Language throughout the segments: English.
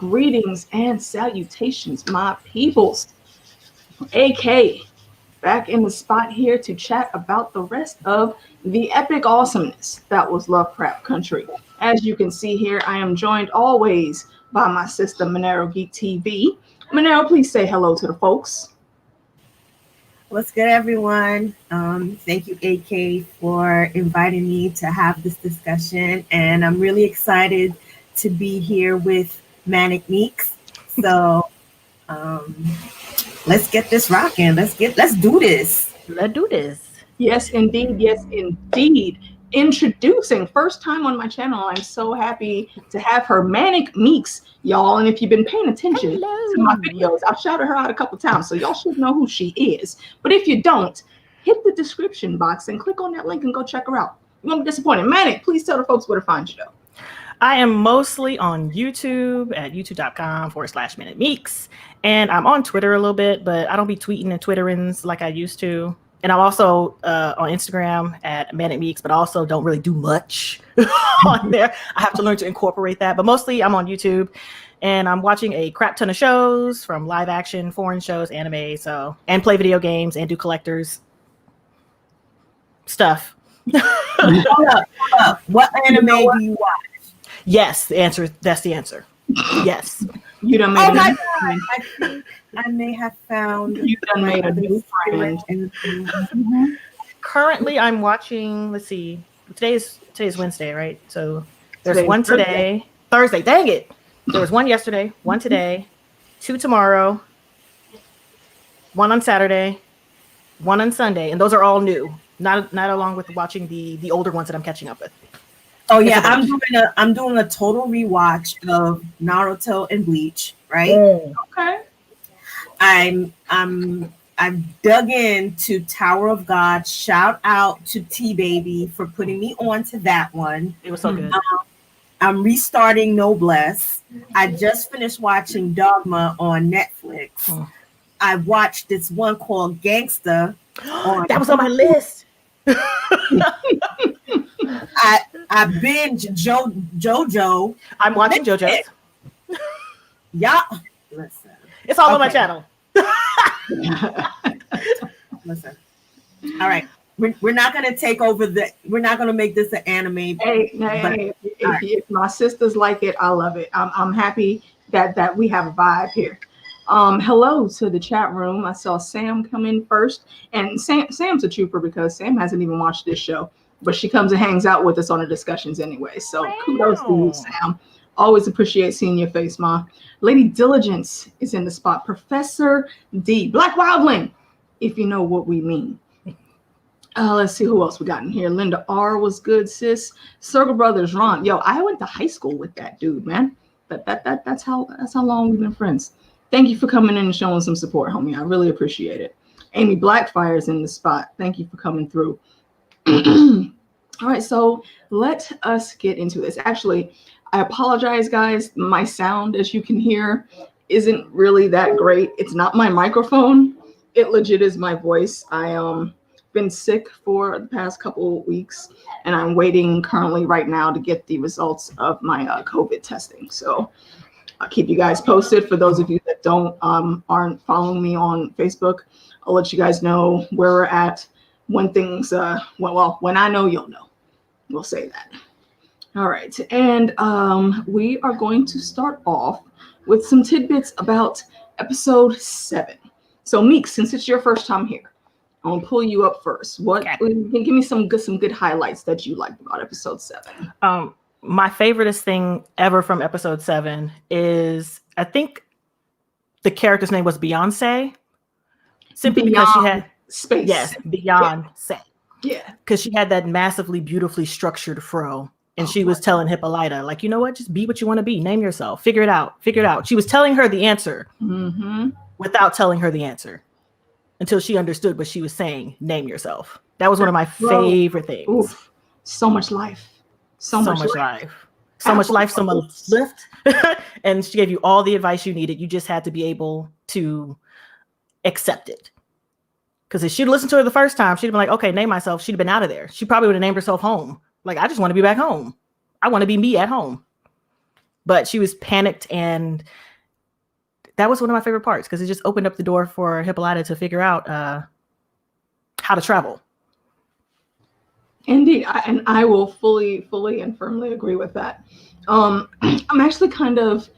Greetings and salutations, my peoples. AK, back in the spot here to chat about the rest of the epic awesomeness that was Lovecraft Country. As you can see here, I am joined always by my sister ManaroGeek TV. Manaro, please say hello to the folks. What's good, everyone? Thank you, AK, for inviting me to have this discussion. And I'm really excited to be here with Manic Meeks. So let's get this rocking. Let's do this. Let's do this. Yes, indeed. Yes, indeed. Introducing, first time on my channel. I'm so happy to have her, Manic Meeks, y'all. And if you've been paying attention to my videos, I've shouted her out a couple times, so y'all should know who she is. But if you don't, hit the description box and click on that link and go check her out. You won't be disappointed. Manic, please tell the folks where to find you, though. I am mostly on YouTube at youtube.com/Manic Meeks. And I'm on Twitter a little bit, but I don't be tweeting and twitterings like I used to. And I'm also on Instagram at Manic Meeks, but also don't really do much on there. I have to learn to incorporate that. But mostly I'm on YouTube. And I'm watching a crap ton of shows, from live action, foreign shows, anime, and play video games and do collectors stuff. Hold up. What anime do you watch? Yes, that's the answer. Yes. You done made oh my God. I think I may have found you done made a new friend. Currently I'm watching, let's see, today's Wednesday, right? So there's Today's one today. Thursday, dang it. There was one yesterday, one today, 2 tomorrow, 1 on Saturday, 1 on Sunday, and those are all new. Not along with watching the older ones that I'm catching up with. Oh yeah, I'm doing a total rewatch of Naruto and Bleach, right? Okay. I've dug into Tower of God. Shout out to T Baby for putting me on to that one. It was so good. I'm restarting Noblesse. I just finished watching Dogma on Netflix. I watched this one called Gangsta. That was on my list. I binge JoJo. I'm watching JoJo's. Yeah. Listen. It's all on my channel. Listen. All right. We're not going to take over we're not going to make this an anime. Hey, if my sisters like it, I love it. I'm happy that we have a vibe here. Hello to the chat room. I saw Sam come in first, and Sam's a trooper because Sam hasn't even watched this show, but she comes and hangs out with us on the discussions anyway. So kudos to you, Sam. Always appreciate seeing your face, Ma. Lady Diligence is in the spot. Professor D, Black Wildling, if you know what we mean. Let's see who else we got in here. Linda R was good, sis. Circle Brothers, Ron. Yo, I went to high school with that dude, man. That's how long we've been friends. Thank you for coming in and showing some support, homie. I really appreciate it. Amy Blackfire's in the spot. Thank you for coming through. All right, so let us get into this. Actually, I apologize, guys. My sound, as you can hear, isn't really that great. It's not my microphone. It legit is my voice. I been sick for the past couple of weeks, and I'm waiting currently right now to get the results of my COVID testing. So I'll keep you guys posted. For those of you that aren't following me on Facebook, I'll let you guys know where we're at when things when I know, you'll know. We'll say that. All right, and we are going to start off with some tidbits about episode 7. So Meeks, since it's your first time here, I'm gonna pull you up first. Give me some good highlights that you liked about episode 7. My favoriteest thing ever from episode 7 is, I think the character's name was Beyonce, simply because she had space. Yes, Beyonce. Yeah, because she had that massively beautifully structured fro, and she was telling Hippolyta, like, you know what, just be what you want to be. Name yourself. Figure it out. She was telling her the answer without telling her the answer, until she understood what she was saying. Name yourself. That was one of my favorite things. Oof. So much life. So much life. So much life, so much lift. And she gave you all the advice you needed. You just had to be able to accept it. Because if she'd listened to her the first time, she'd have been like, okay, name myself. She'd have been out of there. She probably would have named herself Home. Like, I just want to be back home. I want to be me at home. but she was panicked, and that was one of my favorite parts because it just opened up the door for Hippolyta to figure out how to travel. Indeed, and I will fully and firmly agree with that. I'm actually kind of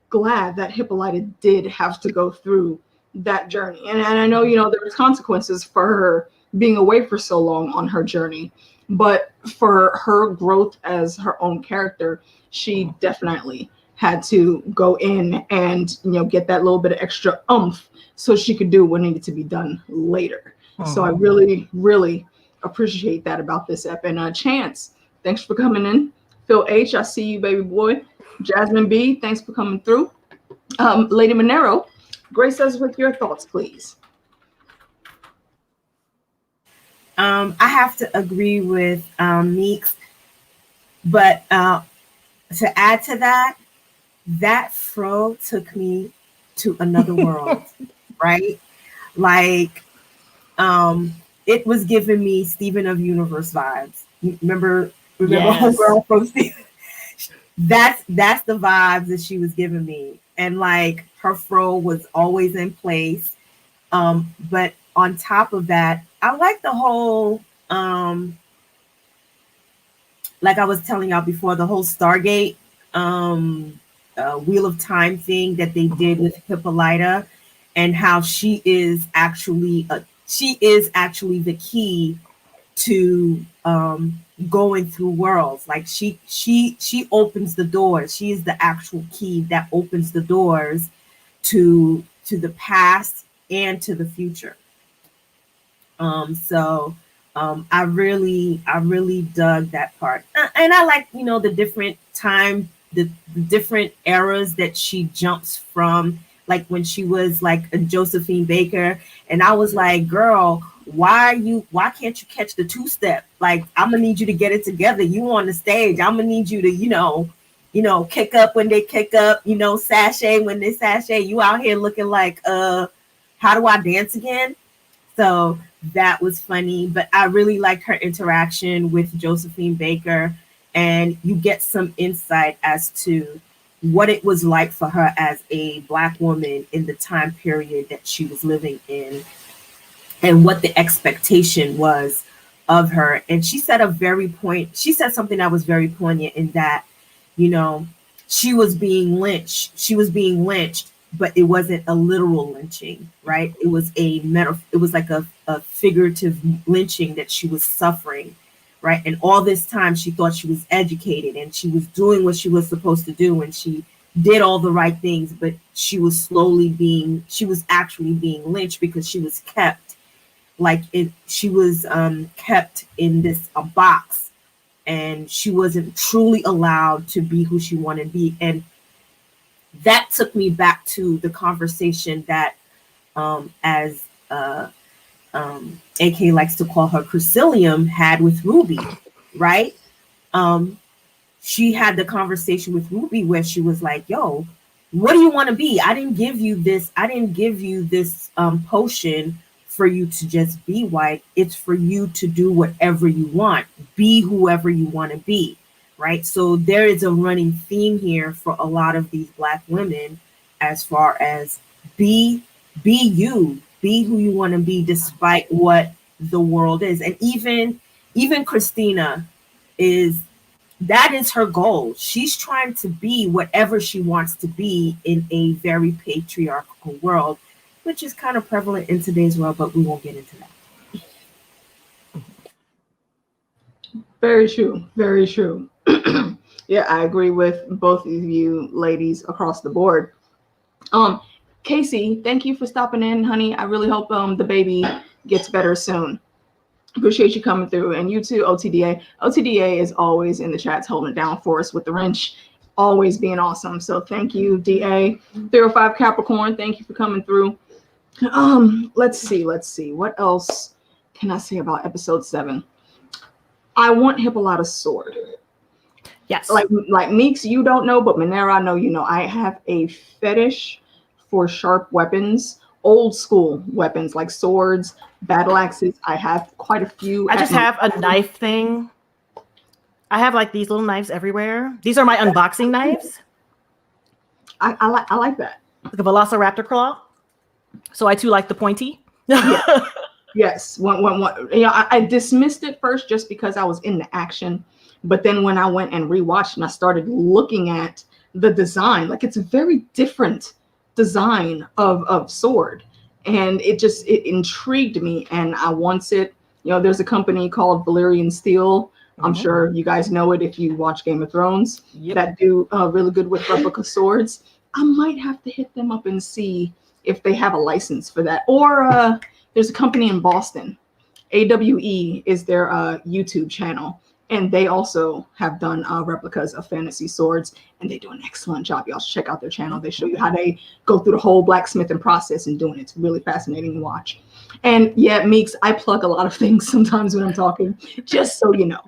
glad that Hippolyta did have to go through that journey, and I know there was consequences for her being away for so long on her journey, but for her growth as her own character, she definitely had to go in and get that little bit of extra oomph so she could do what needed to be done later. So I really appreciate that about this ep. And Chance, thanks for coming in. Phil H, I see you, baby boy. Jasmine B, thanks for coming through. Lady Manaro, grace us with your thoughts, please. I have to agree with Meeks, but to add to that, that fro took me to another world, right? Like, it was giving me Steven of Universe vibes. Remember Yes. Homegirl from Steven? That's the vibes that she was giving me, and like her fro was always in place. But on top of that, I like the whole like I was telling y'all before, the whole Stargate Wheel of Time thing that they did with Hippolyta, and how she is actually the key to going through worlds. Like she opens the doors. She is the actual key that opens the doors to the past and to the future. So I really dug that part, and I like the different time, the different eras that she jumps from, like when she was like a Josephine Baker, and I was like, girl, why can't you catch the two-step? Like, I'm gonna need you to get it together. You on the stage, I'm gonna need you to kick up when they kick up, sashay when they sashay. You out here looking like how do I dance again? So that was funny, but I really liked her interaction with Josephine Baker, and you get some insight as to what it was like for her as a Black woman in the time period that she was living in, and what the expectation was of her. And she said something that was very poignant, in that, she was being lynched, but it wasn't a literal lynching, right? It was it was like a figurative lynching that she was suffering, right? And all this time she thought she was educated and she was doing what she was supposed to do, and she did all the right things, but she was actually being lynched because she was kept kept in this box, and she wasn't truly allowed to be who she wanted to be. And that took me back to the conversation that, as AK likes to call her, Crucilium, had with Ruby, right? She had the conversation with Ruby where she was like, yo, what do you want to be? I didn't give you this potion for you to just be white. It's for you to do whatever you want, be whoever you want to be. Right. So there is a running theme here for a lot of these Black women, as far as be you, be who you want to be, despite what the world is. And even Christina that is her goal. She's trying to be whatever she wants to be in a very patriarchal world, which is kind of prevalent in today's world, but we won't get into that. Very true. Very true. Yeah, I agree with both of you ladies across the board. Casey, thank you for stopping in, honey. I really hope the baby gets better soon. Appreciate you coming through. And you too, OTDA. OTDA is always in the chats holding it down for us with the wrench, always being awesome. So thank you, DA. 305 Capricorn, thank you for coming through. Let's see. What else can I say about episode 7? I want Hippolyta's sword. Yes. Like Meeks, you don't know, but Manaro, I know you know. I have a fetish for sharp weapons, old school weapons like swords, battle axes. I have quite a few. I just have a knife thing. I have like these little knives everywhere. These are my unboxing knives. I like that. Like a velociraptor claw. So I too like the pointy. Yes. I dismissed it first just because I was in the action. But then when I went and rewatched and I started looking at the design, like it's a very different design of sword. And it intrigued me. And I once there's a company called Valyrian Steel. I'm sure you guys know it if you watch Game of Thrones, that do really good with replica swords. I might have to hit them up and see if they have a license for that. Or there's a company in Boston, AWE is their YouTube channel. And they also have done replicas of fantasy swords, and they do an excellent job. Y'all should check out their channel. They show you how they go through the whole blacksmithing process and doing it. It's really fascinating to watch. And yeah, Meeks, I plug a lot of things sometimes when I'm talking, just so you know.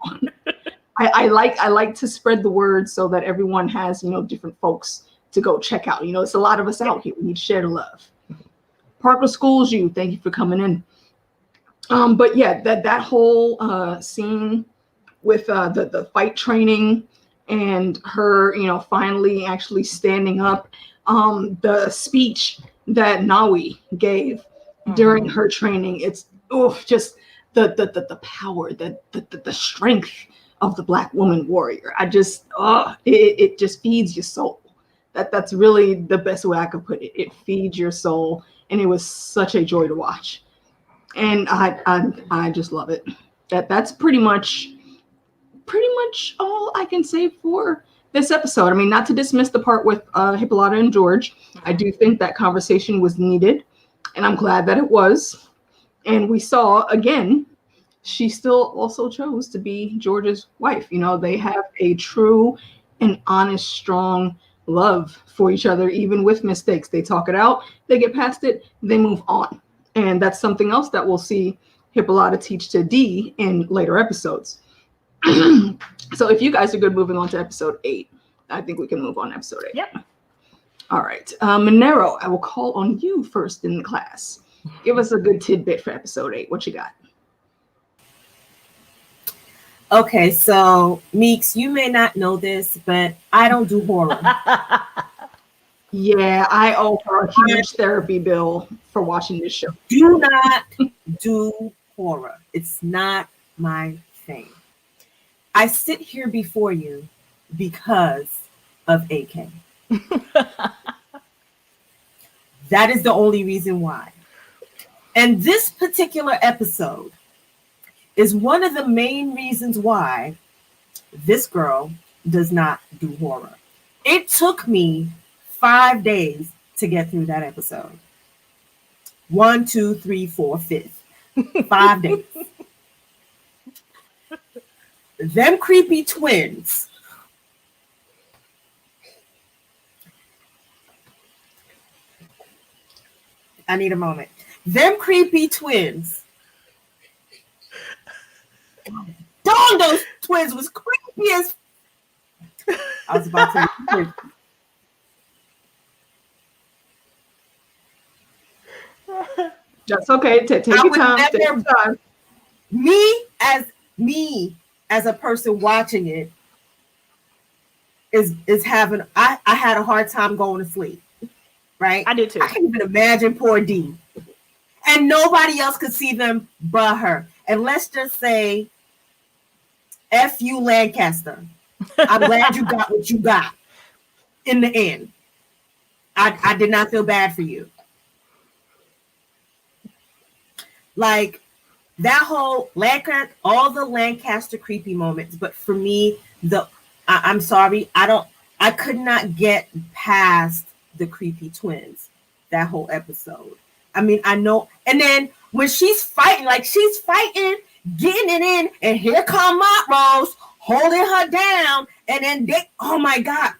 I like to spread the word so that everyone has, different folks to go check out. It's a lot of us out here. We need to share the love. Parker Schools, thank you for coming in. But yeah, that whole scene with the fight training and her, finally actually standing up, the speech that Nawi gave during her training, it's just the power, the strength of the Black woman warrior. It just feeds your soul. That's really the best way I could put it. It feeds your soul, and it was such a joy to watch, and I just love it. That's pretty much all I can say for this episode. I mean, not to dismiss the part with Hippolyta and George. I do think that conversation was needed, and I'm glad that it was. And we saw, again, she still also chose to be George's wife. They have a true and honest, strong love for each other, even with mistakes. They talk it out, they get past it, they move on. And that's something else that we'll see Hippolyta teach to Dee in later episodes. So if you guys are good moving on to episode 8, I think we can move on to episode 8. Yep. All right. Manaro, I will call on you first in the class. Give us a good tidbit for episode 8. What you got? Okay, so Meeks, you may not know this, but I don't do horror. Yeah, I owe her a huge therapy bill for watching this show. Do not do horror. It's not my thing. I sit here before you because of AK. That is the only reason why. And this particular episode is one of the main reasons why this girl does not do horror. It took me 5 days to get through that episode. 1, 2, 3, 4, 5. 5 days. Them creepy twins. I need a moment. Them creepy twins. Darn, those twins was creepy as. I was about to. That's okay. Take your time. Take your time. Me as a person watching it is having. I had a hard time going to sleep. Right? I did too. I can even imagine poor Dee. And nobody else could see them but her. And let's just say, F you, Lancaster. I'm glad you got what you got in the end. I did not feel bad for you. Like that whole Lancaster, all the Lancaster creepy moments. But for me, I'm sorry, I could not get past the creepy twins that whole episode. I mean, I know. And then when she's fighting, getting it in, and here come Montrose holding her down, and then oh my God.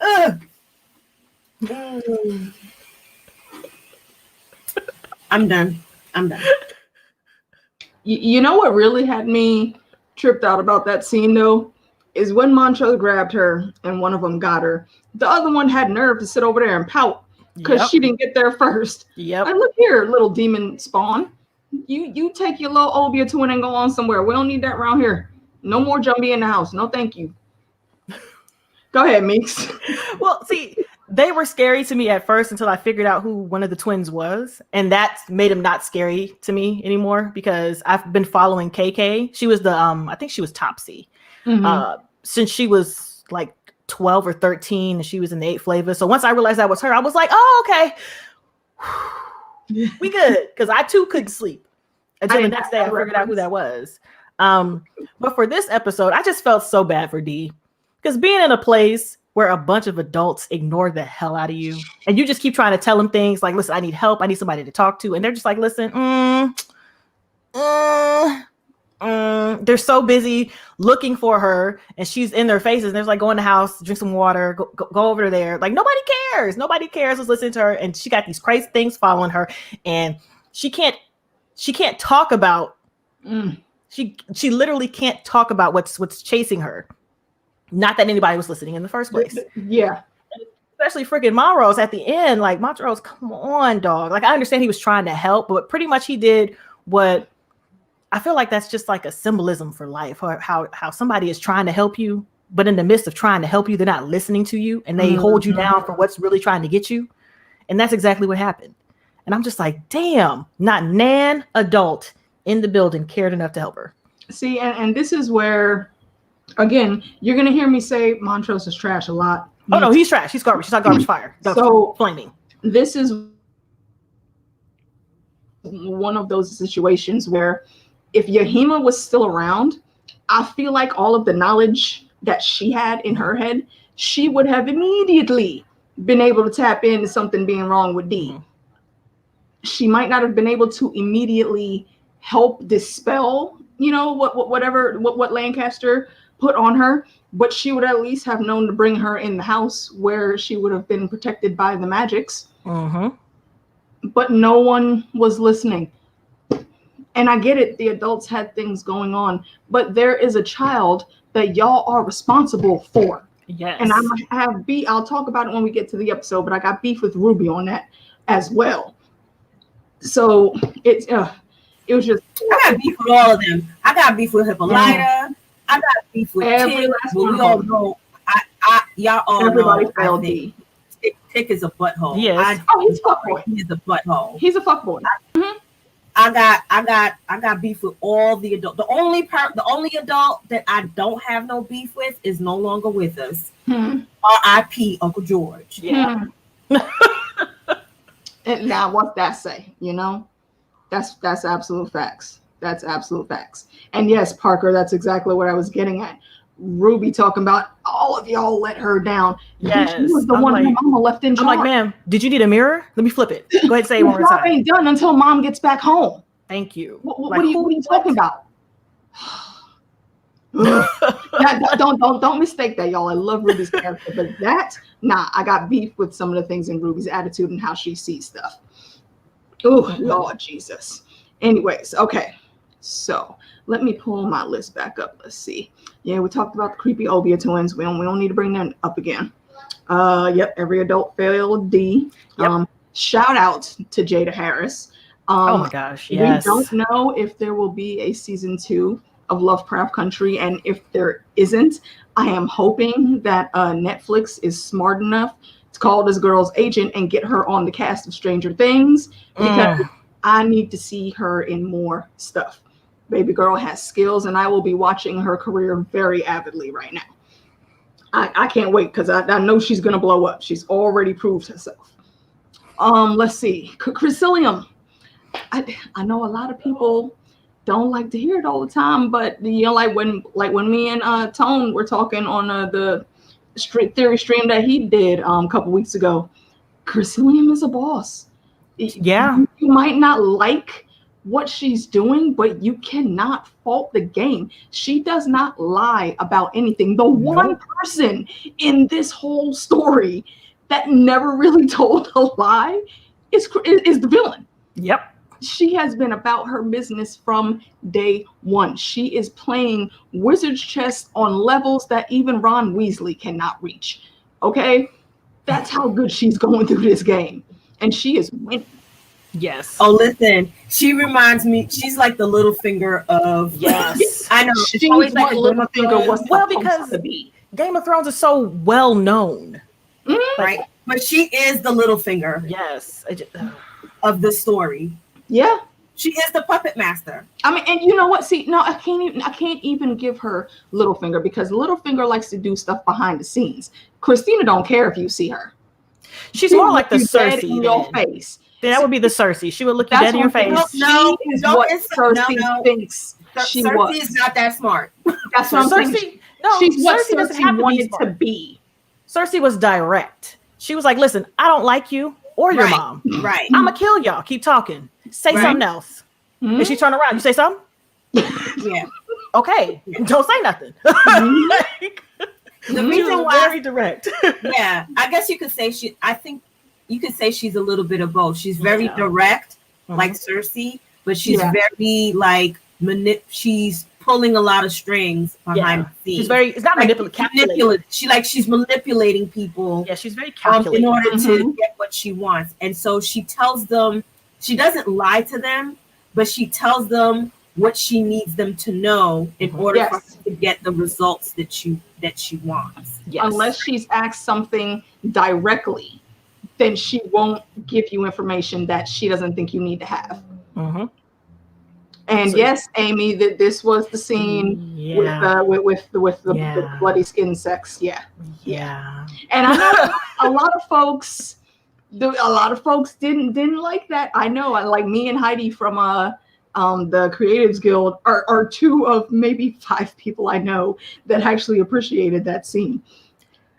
I'm done. You know what really had me tripped out about that scene though is when Montrose grabbed her and one of them got her. The other one had nerve to sit over there and pout because she didn't get there first. Yep. And look here, little demon spawn. You take your little Obia twin and go on somewhere. We don't need that around here. No more Jumbie in the house. No, thank you. Go ahead, Meeks. Well, see, They were scary to me at first until I figured out who one of the twins was. And that made him not scary to me anymore because I've been following KK. She was the, I think she was Topsy. Since she was like 12 or 13 and she was in the 8 flavors. So once I realized that was her, I was like, oh, okay. We good. Because I too couldn't sleep. Until the next day I figured out who that was. But for this episode, I just felt so bad for D. Because being in a place where a bunch of adults ignore the hell out of you and you just keep trying to tell them things like, listen, I need help. I need somebody to talk to. And they're just like, listen, they're so busy looking for her and she's in their faces. And there's like, go in the house, drink some water, go over there. Like nobody cares. Nobody cares who's listening to her. And she got these crazy things following her and she can't talk about, she literally can't talk about what's chasing her. Not that anybody was listening in the first place. Yeah. Especially freaking Montrose at the end. Like, Montrose, come on, dog. Like, I understand he was trying to help, but pretty much he did what I feel like that's just like a symbolism for life. Or how somebody is trying to help you, but in the midst of trying to help you, they're not listening to you and they hold you down for what's really trying to get you. And that's exactly what happened. And I'm just like, damn, not nan adult in the building cared enough to help her. See, and this is where, again, you're going to hear me say Montrose is trash a lot. Oh, no, he's trash. He's garbage. He's not garbage fire. So flaming. This is one of those situations where if Yahima was still around, I feel like all of the knowledge that she had in her head, she would have immediately been able to tap into something being wrong with D. She might not have been able to immediately help dispel, what Lancaster put on her, but she would at least have known to bring her in the house where she would have been protected by the magics. But no one was listening. And I get it, the adults had things going on, but there is a child that y'all are responsible for. Yes. And I'll talk about it when we get to the episode, but I got beef with Ruby on that as well. So it was just, I got beef with all of them. I got beef with Hippolyta. I got beef with every Tick. last one. We all know. Y'all all everybody know. failed D. Tick is a butthole. Yes. He's a fuckboy. He's a butthole. He's a fuckboy. I got beef with all the adults. The only adult that I don't have no beef with is no longer with us. R.I.P. Uncle George. Yeah. And now what's that say? That's absolute facts. That's absolute facts. And yes, Parker, that's exactly what I was getting at. Ruby talking about all of y'all let her down. Yes. She was the one like, who Mama left in charge. I'm like, ma'am, did you need a mirror? Let me flip it. Go ahead and say it one more time. Ain't done until Mom gets back home. Thank you. What are you talking about? Don't mistake that, y'all. I love Ruby's character, but I got beef with some of the things in Ruby's attitude and how she sees stuff. Oh, Lord Jesus. Anyways, okay. So let me pull my list back up. Let's see. Yeah, we talked about the creepy Obia twins. We don't need to bring them up again. Yep, every adult failed D. Yep. Shout out to Jada Harris. Oh my gosh, yes. We don't know if there will be a season 2 of Lovecraft Country, and if there isn't, I am hoping that Netflix is smart enough to call this girl's agent and get her on the cast of Stranger Things, because I need to see her in more stuff. Baby girl has skills, and I will be watching her career very avidly right now. I can't wait, because I know she's going to blow up. She's already proved herself. Let's see. Cricillium. I know a lot of people don't like to hear it all the time, but like when me and Tone were talking on the Street Theory stream that he did a couple weeks ago, Cricillium is a boss. Yeah. You might not like what she's doing, but you cannot fault the game. She does not lie about anything. The one person in this whole story that never really told a lie is the villain. Yep. She has been about her business from day one. She is playing wizard's chess on levels that even Ron Weasley cannot reach. Okay? That's how good she's going through this game. And she is winning. Yes. Oh, listen, she reminds me, she's like the little finger of, yes. I know. She's always like little finger was because to be. Game of Thrones is so well known. Right. But she is the little finger Yes. of the story. Yeah. She is the puppet master. I mean, and you know what? See, no, I can't even give her Littlefinger because Littlefinger likes to do stuff behind the scenes. Christina don't care if you see her. She's more like the Cersei Cersei in your face. That would be the Cersei. She would look you dead in your face. No, she is what Cersei thinks she Cersei was. is not that smart. That's what I'm saying. She's what Cersei doesn't Cersei have to be wanted smart. to be. Cersei was direct. She was like, listen, I don't like you or your mom. Right. I'm going to kill y'all. Keep talking. Say something else. Mm-hmm. And she turned around. You say something? Yeah. Okay. Don't say nothing. The reason why very direct. Yeah, I guess you could say I think you could say she's a little bit of both. She's very direct, like Cersei, but she's very like she's pulling a lot of strings behind the scenes. She's very, it's not like, manipulative. She's manipulating people. Yeah, she's very calculated in order to get what she wants. And so she tells them, she doesn't lie to them, but she tells them what she needs them to know in order for her to get the results that she wants. Yes. Unless she's asked something directly, then she won't give you information that she doesn't think you need to have. Mm-hmm. And so, yes, Amy, that this was the scene with the bloody skin sex. Yeah. And I know a lot of folks didn't like that. I know. Like me and Heidi from the Creatives Guild are two of maybe 5 people I know that actually appreciated that scene.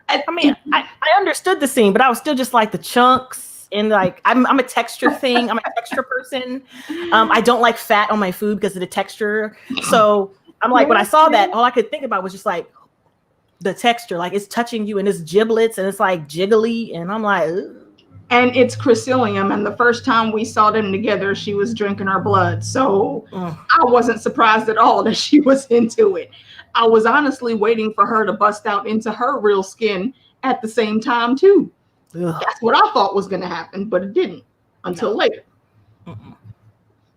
I mean, I understood the scene, but I was still just like the chunks. And like I'm a texture thing. I'm a texture person. I don't like fat on my food because of the texture. So I'm like, when I saw that, all I could think about was just like the texture. Like it's touching you and it's giblets and it's like jiggly. And I'm like, ugh. And it's Cressilium. And the first time we saw them together, she was drinking her blood. So I wasn't surprised at all that she was into it. I was honestly waiting for her to bust out into her real skin at the same time too. Ugh. That's what I thought was going to happen, but it didn't until later.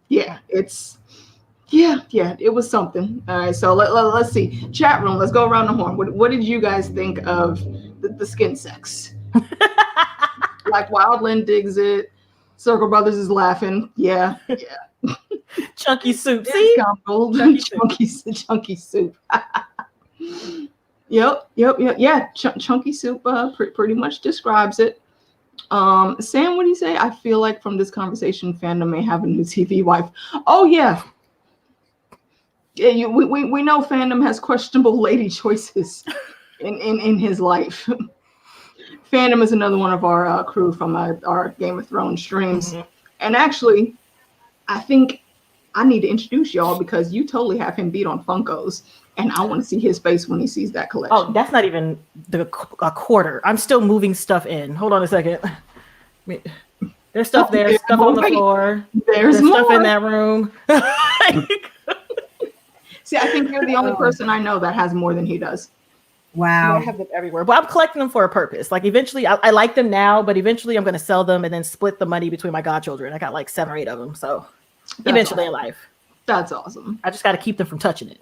Yeah, it was something. All right, so let's see. Chat room, let's go around the horn. What did you guys think of the skin sex? Like Wildland digs it. Circle Brothers is laughing. Yeah. Chunky soup. See? Chunky soup. Yep. Yeah, chunky soup pretty much describes it. Sam, what do you say? I feel like from this conversation, Fandom may have a new TV wife. Oh yeah. Yeah, we know Fandom has questionable lady choices in his life. Fandom is another one of our crew from our Game of Thrones streams. Mm-hmm. And actually, I think I need to introduce y'all because you totally have him beat on Funkos. And I want to see his face when he sees that collection. Oh, that's not even a quarter. I'm still moving stuff in. Hold on a second. There's stuff there, stuff on the floor. There's stuff in that room. See, I think you're the only person I know that has more than he does. Wow. I have them everywhere. But I'm collecting them for a purpose. Like eventually, I like them now, but eventually I'm going to sell them and then split the money between my godchildren. I got like 7 or 8 of them. So eventually in life. That's awesome. I just got to keep them from touching it.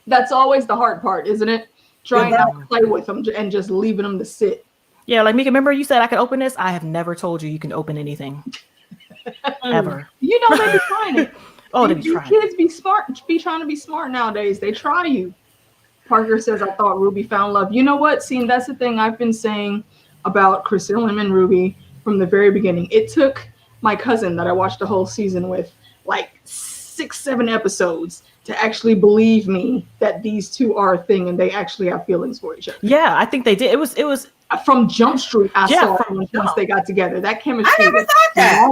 That's always the hard part, isn't it? Trying not to play with them and just leaving them to sit. Yeah, like Mika, remember you said I could open this? I have never told you can open anything. Ever. You know they be trying it. They be trying. Kids be trying to be smart nowadays. They try you. Parker says, I thought Ruby found love. You know what? See, that's the thing I've been saying about Cressilium and Ruby from the very beginning. It took my cousin that I watched the whole season with like 6-7 episodes to actually believe me that these two are a thing and they actually have feelings for each other. Yeah, I think they did. It was from Jump Street. I saw it once they got together. That chemistry. I never thought that.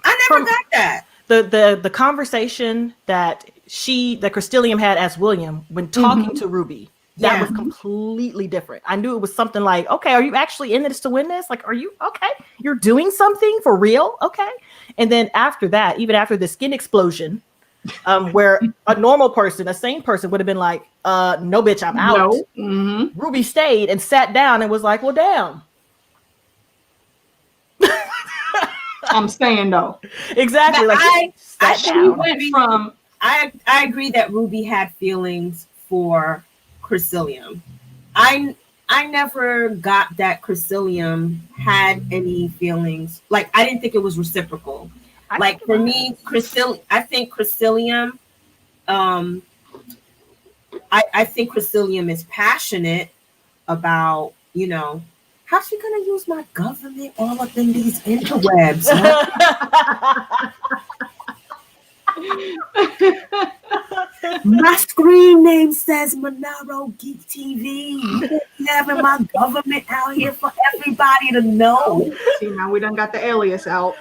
I never got that. The conversation that Cressilium had as William when talking to Ruby, that was completely different. I knew it was something like, okay, are you actually in this to win this? Like, are you okay? You're doing something for real? Okay. And then after that, even after the skin explosion, where a normal person, a sane person would have been like, no, bitch, I'm out. No. Mm-hmm. Ruby stayed and sat down and was like, well, damn. I'm staying though. Exactly. Like I agree that Ruby had feelings for Cressilium. I I never got that Cressilium had any feelings. Like, I didn't think it was reciprocal. Like, for me, I think Cressilium, I think Cressilium is passionate about, you know, how's she gonna use my government all up in these interwebs? Huh? My screen name says ManaroGeek TV. You having my government out here for everybody to know. See, now we done got the alias out.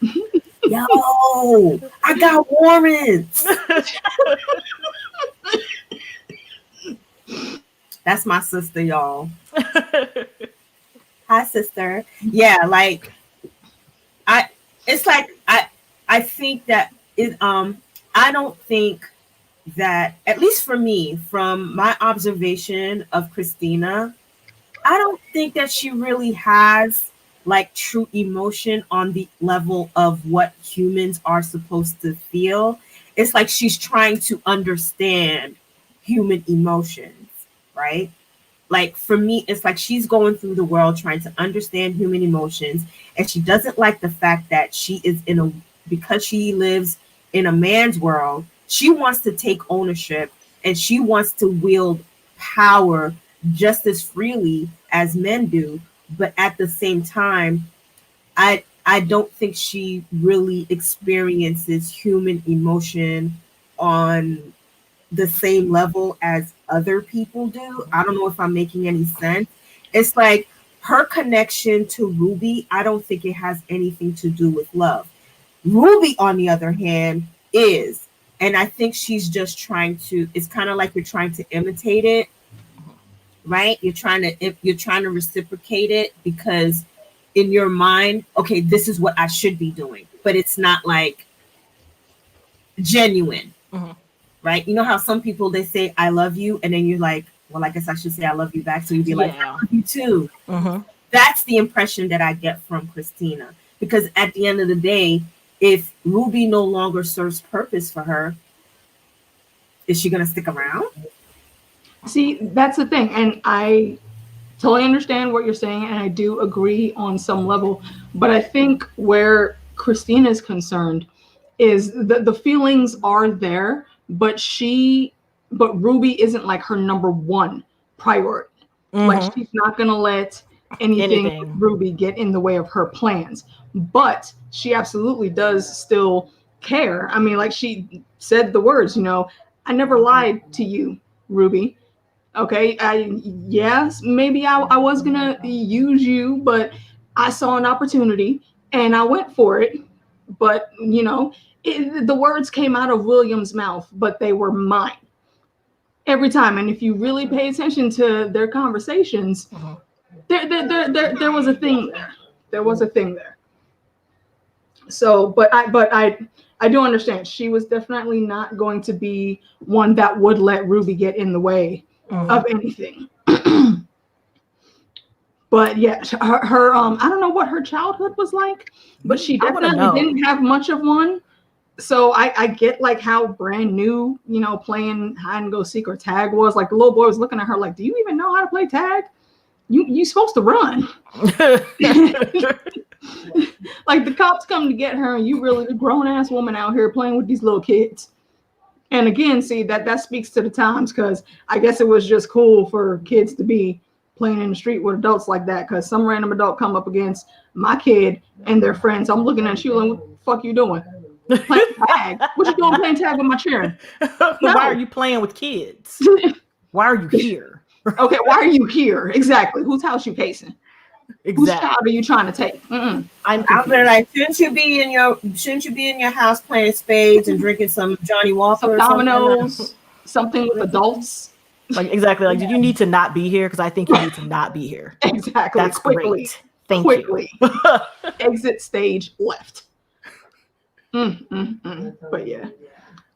Yo, I got warrants. That's my sister, y'all. Hi, sister. Yeah, like I think that it I don't think that, at least for me, from my observation of Christina, I don't think that she really has like true emotion on the level of what humans are supposed to feel. It's like she's trying to understand human emotions, right? Like, for me, it's like she's going through the world trying to understand human emotions, and she doesn't like the fact that she is because she lives in a man's world, she wants to take ownership and she wants to wield power just as freely as men do. But at the same time, I don't think she really experiences human emotion on the same level as other people do. I don't know if I'm making any sense. It's like her connection to Ruby, I don't think it has anything to do with love. Ruby, on the other hand, is. And I think she's just trying to, it's kind of like you're trying to imitate it, right? You're trying to reciprocate it because in your mind, okay, this is what I should be doing, but it's not like genuine, right? You know how some people, they say, I love you. And then you're like, well, I guess I should say I love you back. So you'd be like, I love you too. That's the impression that I get from Christina. Because at the end of the day, if Ruby no longer serves purpose for her, is she going to stick around? See, that's the thing. And I totally understand what you're saying. And I do agree on some level. But I think where Christina is concerned is the feelings are there, but Ruby isn't like her number one priority. Like, she's not going to let anything with Ruby get in the way of her plans. But she absolutely does still care. I mean, like, she said the words, you know, I never lied to you, Ruby. Okay, yes, maybe I was gonna use you, but I saw an opportunity and I went for it. But, you know, the words came out of William's mouth, but they were mine every time. And if you really pay attention to their conversations, there was a thing there. There was a thing there. So, but I do understand. She was definitely not going to be one that would let Ruby get in the way of anything. But yeah, her I don't know what her childhood was like, but she definitely didn't have much of one. So I get like how brand new, you know, playing hide and go seek or tag was. Like, the little boy was looking at her like, do you even know how to play tag? You supposed to run. Like, the cops come to get her, and you really the grown ass woman out here playing with these little kids. And again, see, that speaks to the times, because I guess it was just cool for kids to be playing in the street with adults like that. Because some random adult come up against my kid and their friends, I'm looking at you like, what the fuck you doing? Playing tag? What you doing playing tag with my children? No. Why are you playing with kids? Why are you here? Okay, why are you here? Exactly. Whose house you pacing? Exactly. Whose child are you trying to take? I'm like, shouldn't you be in your house playing spades and drinking some Johnny Walker, some dominoes, something with adults? Like, exactly. Like, did you need to not be here? Because I think you need to not be here. Exactly. That's quickly. Great. Thank you. Exit stage left. But yeah.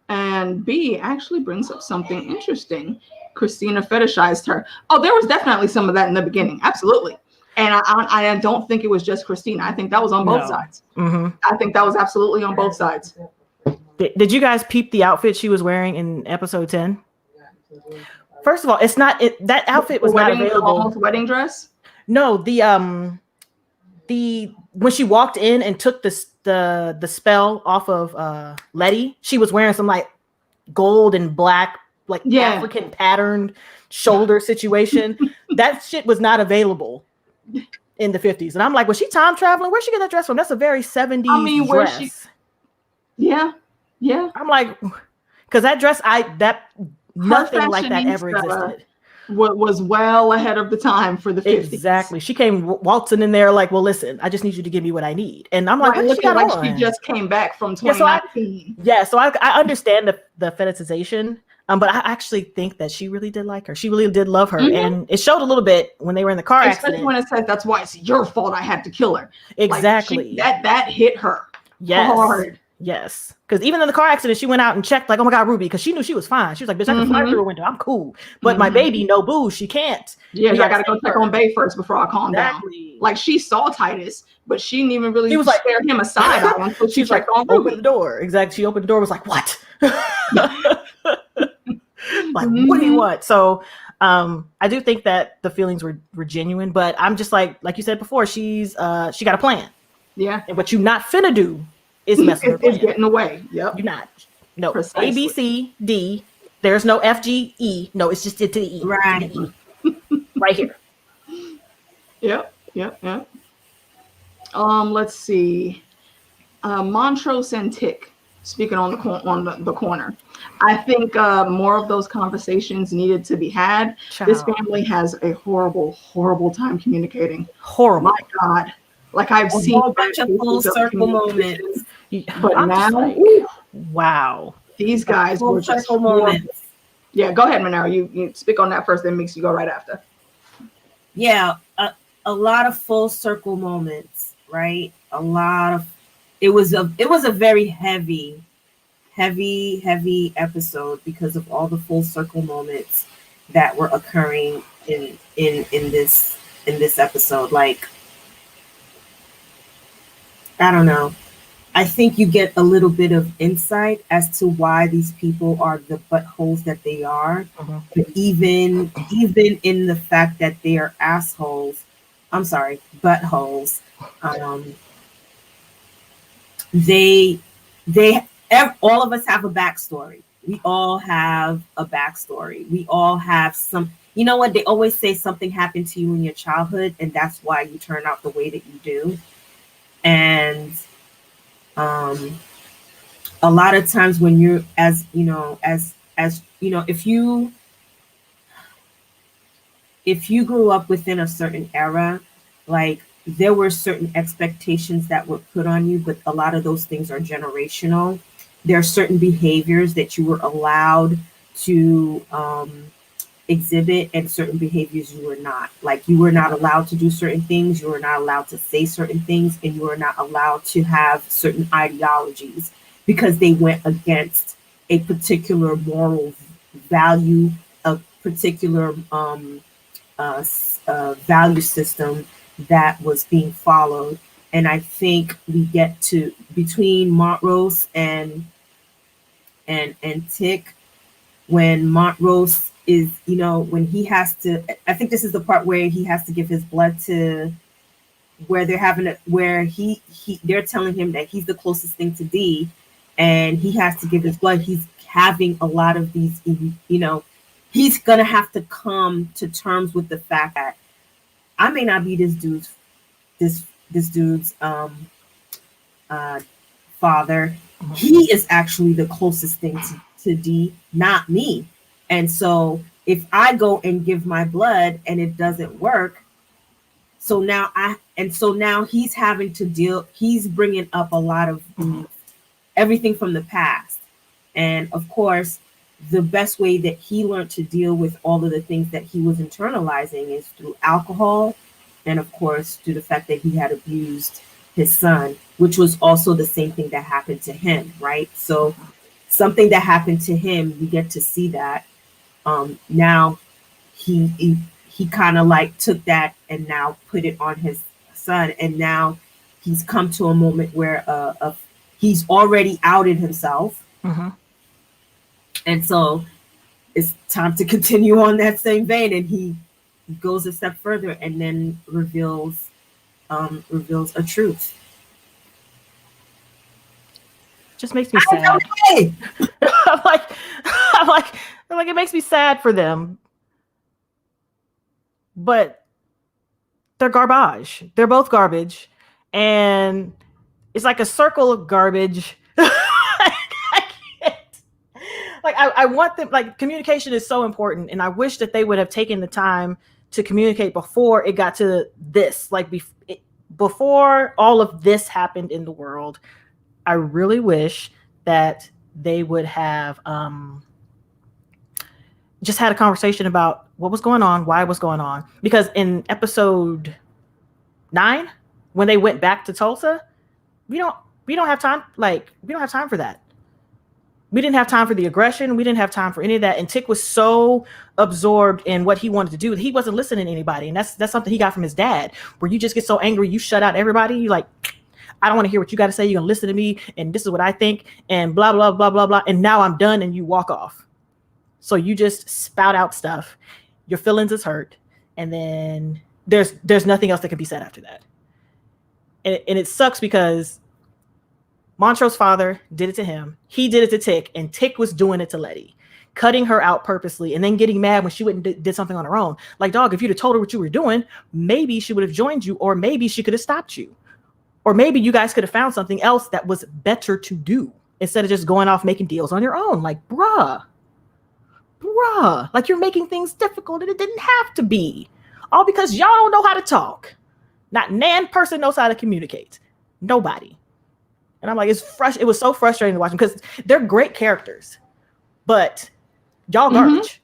And B actually brings up something interesting. Christina fetishized her. Oh, there was definitely some of that in the beginning. Absolutely. And I don't think it was just Christina. I think that was on both sides. I think that was absolutely on both sides. Did you guys peep the outfit she was wearing in episode 10? First of all, it's not it. That outfit was not available. Almost wedding dress. No, the when she walked in and took the spell off of Letty, she was wearing some like gold and black, like African patterned shoulder situation. That shit was not available in the 50s. And I'm like, was she time traveling? Where'd she get that dress from? That's a very 70s dress. Yeah. I'm like, because that dress, nothing like that ever existed. Was well ahead of the time for the 50s. Exactly. She came waltzing in there like, well, listen, I just need you to give me what I need. And I'm like, looking like she just came back from 2019. So I understand the fetishization, but I actually think that she really did like her. She really did love her. And it showed a little bit when they were in the car accident. Especially when it says, that's why it's your fault I had to kill her. Exactly. Like that hit her hard. Yes. Because even in the car accident, she went out and checked, like, oh my God, Ruby, because she knew she was fine. She was like, bitch, I can fly through a window. I'm cool. But my baby, no boo, she can't. Yeah, I got to go check on Bay first before I calm down. Like, she saw Titus, but she didn't even really spare him a side eye until she checked on Ruby. Opened the door. Exactly. She opened the door, was like, what? Like, what do you want? So I do think that the feelings were genuine, but I'm just like you said before, she got a plan. Yeah. And what you not finna do is mess with her. It's getting away. Yep. You're not. No. Precisely. A, B, C, D. There's no F, G, E. No, it's just to the E. Right. Right here. Yep. Let's see. Montrose and Tick, speaking on the corner. I think more of those conversations needed to be had. Child. This family has a horrible time communicating. Horrible. My God. Like I've seen a bunch of full circle moments. But I'm now, like, wow. These guys were just moments. Yeah, go ahead, Manaro. You speak on that first, then Meeks, you go right after. Yeah, a lot of full circle moments, right? It was a very heavy episode because of all the full circle moments that were occurring in this episode. Like, I don't know. I think you get a little bit of insight as to why these people are the buttholes that they are. But even in the fact that they are assholes, buttholes, they all of us have a backstory. We all have a backstory. We all have some, you know what? They always say something happened to you in your childhood, and that's why you turn out the way that you do. And a lot of times when you're as you know, if you grew up within a certain era, like there were certain expectations that were put on you, but a lot of those things are generational. There are certain behaviors that you were allowed to exhibit and certain behaviors you were not. Like you were not allowed to do certain things, you were not allowed to say certain things, and you were not allowed to have certain ideologies because they went against a particular moral value, a particular value system that was being followed. And I think we get to between Montrose and Tick, when Montrose is, when he has to, I think this is the part where he has to give his blood to, where they're telling him that he's the closest thing to D, and he has to give his blood. He's having a lot of these, he's gonna have to come to terms with the fact that I may not be this dude's father. He is actually the closest thing to D, not me. And so if I go and give my blood and it doesn't work, so now he's having to he's bringing up a lot of everything from the past. And of course, the best way that he learned to deal with all of the things that he was internalizing is through alcohol. And of course, through the fact that he had abused his son, which was also the same thing that happened to him, right? So something that happened to him, you get to see that. Now he kind of like took that and now put it on his son. And now he's come to a moment where he's already outed himself. And so it's time to continue on that same vein, and he goes a step further and then reveals a truth. Just makes me sad. Okay. I'm like, it makes me sad for them. But they're garbage. They're both garbage. And it's like a circle of garbage. I can't. Like, I want them, like, communication is so important. And I wish that they would have taken the time to communicate before it got to this. Like, before all of this happened in the world, I really wish that they would have just had a conversation about what was going on, why it was going on. Because in episode 9, when they went back to Tulsa, we don't have time. Like, we don't have time for that. We didn't have time for the aggression. We didn't have time for any of that. And Tick was so absorbed in what he wanted to do that he wasn't listening to anybody. And that's something he got from his dad, where you just get so angry, you shut out everybody. You like, I don't want to hear what you got to say. You're going to listen to me. And this is what I think. And blah, blah, blah, blah, blah. And now I'm done. And you walk off. So you just spout out stuff. Your feelings is hurt. And then there's nothing else that can be said after that. And it sucks because Montro's father did it to him. He did it to Tick, and Tick was doing it to Letty, cutting her out purposely and then getting mad when she went and did something on her own. Like, dog, if you'd have told her what you were doing, maybe she would have joined you, or maybe she could have stopped you. Or maybe you guys could have found something else that was better to do instead of just going off making deals on your own. Like, bruh, like, you're making things difficult and it didn't have to be. All because y'all don't know how to talk. Not nan person knows how to communicate. Nobody. And I'm like, it was so frustrating to watch them because they're great characters, but y'all garbage.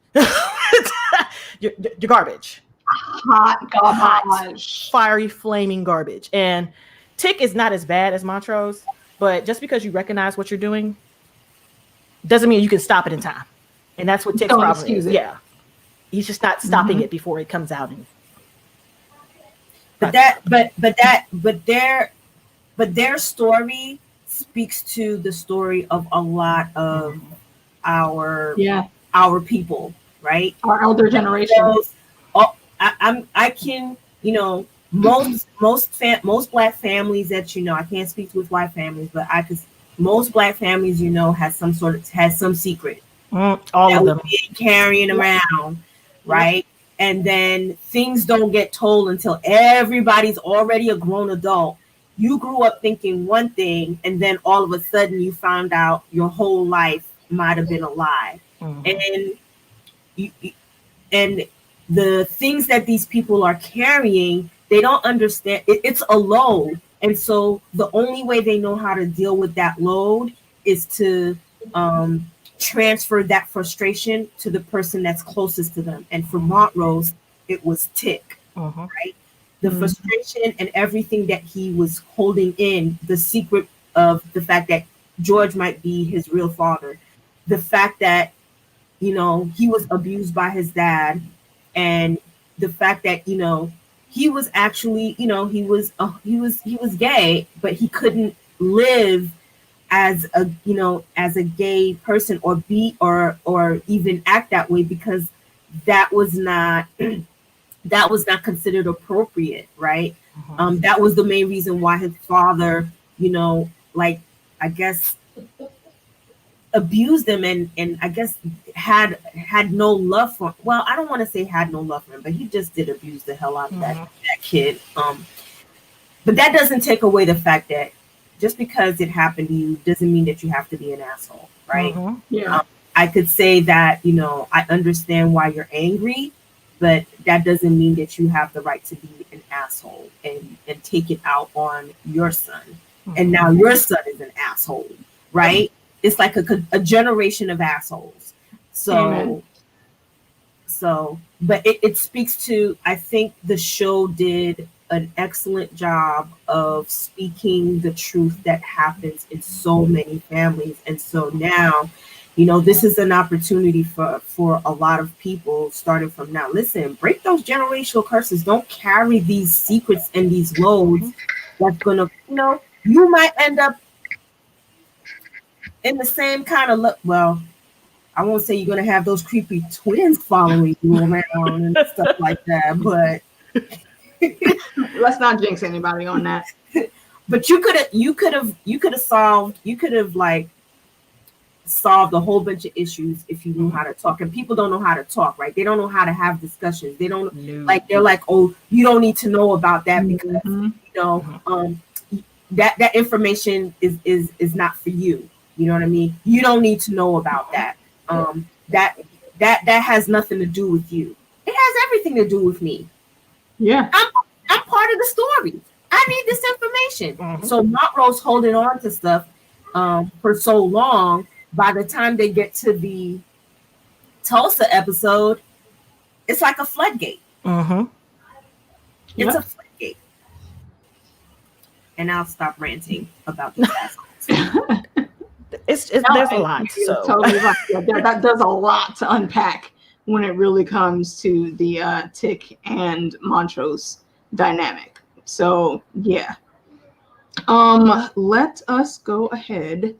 You're garbage. Hot garbage. Fiery, flaming garbage. And Tick is not as bad as Montrose, but just because you recognize what you're doing doesn't mean you can stop it in time. And that's what Tick's problem is. Yeah. He's just not stopping it before it comes out. But their story speaks to the story of a lot of our people, right? Our elder generation. So, I can, most Black families that I can't speak with white families, but most Black families has some secret. All of them carrying around, right? And then things don't get told until everybody's already a grown adult. You grew up thinking one thing, and then all of a sudden you found out your whole life might have been a lie. And the things that these people are carrying, they don't understand. It's a load. And so the only way they know how to deal with that load is to transfer that frustration to the person that's closest to them. And for Montrose, it was Tick, right? The frustration and everything that he was holding in, the secret of the fact that George might be his real father, the fact that, he was abused by his dad, and the fact that, he was actually, he was gay, but he couldn't live as a gay person or be or even act that way because that was not considered appropriate, right? That was the main reason why his father, I guess abused him and I guess had no love for him. Well, I don't want to say had no love for him, but he just did abuse the hell out of that kid. But that doesn't take away the fact that just because it happened to you doesn't mean that you have to be an asshole, right? I could say that, I understand why you're angry, but that doesn't mean that you have the right to be an asshole and take it out on your son. And now your son is an asshole, right? It's like a generation of assholes. So, but it speaks to, I think the show did an excellent job of speaking the truth that happens in so many families. And so now, this is an opportunity for a lot of people starting from now. Listen, break those generational curses. Don't carry these secrets and these loads that's going to, you might end up in the same kind of look. Well, I won't say you're gonna have those creepy twins following you around and stuff like that, but let's not jinx anybody on that. But you could have solved a whole bunch of issues if you knew how to talk. And people don't know how to talk, right? They don't know how to have discussions. They don't they're like, oh, you don't need to know about that because that information is not for you. You know what I mean? You don't need to know about that. That has nothing to do with you. It has everything to do with me. Yeah. I'm part of the story. I need this information. So Monroe's holding on to stuff for so long. By the time they get to the Tulsa episode, it's like a floodgate. It's a floodgate. And I'll stop ranting about these assholes. There's a lot. So. Totally right. Yeah, that does a lot to unpack when it really comes to the Tick and Montrose dynamic. So yeah. Let us go ahead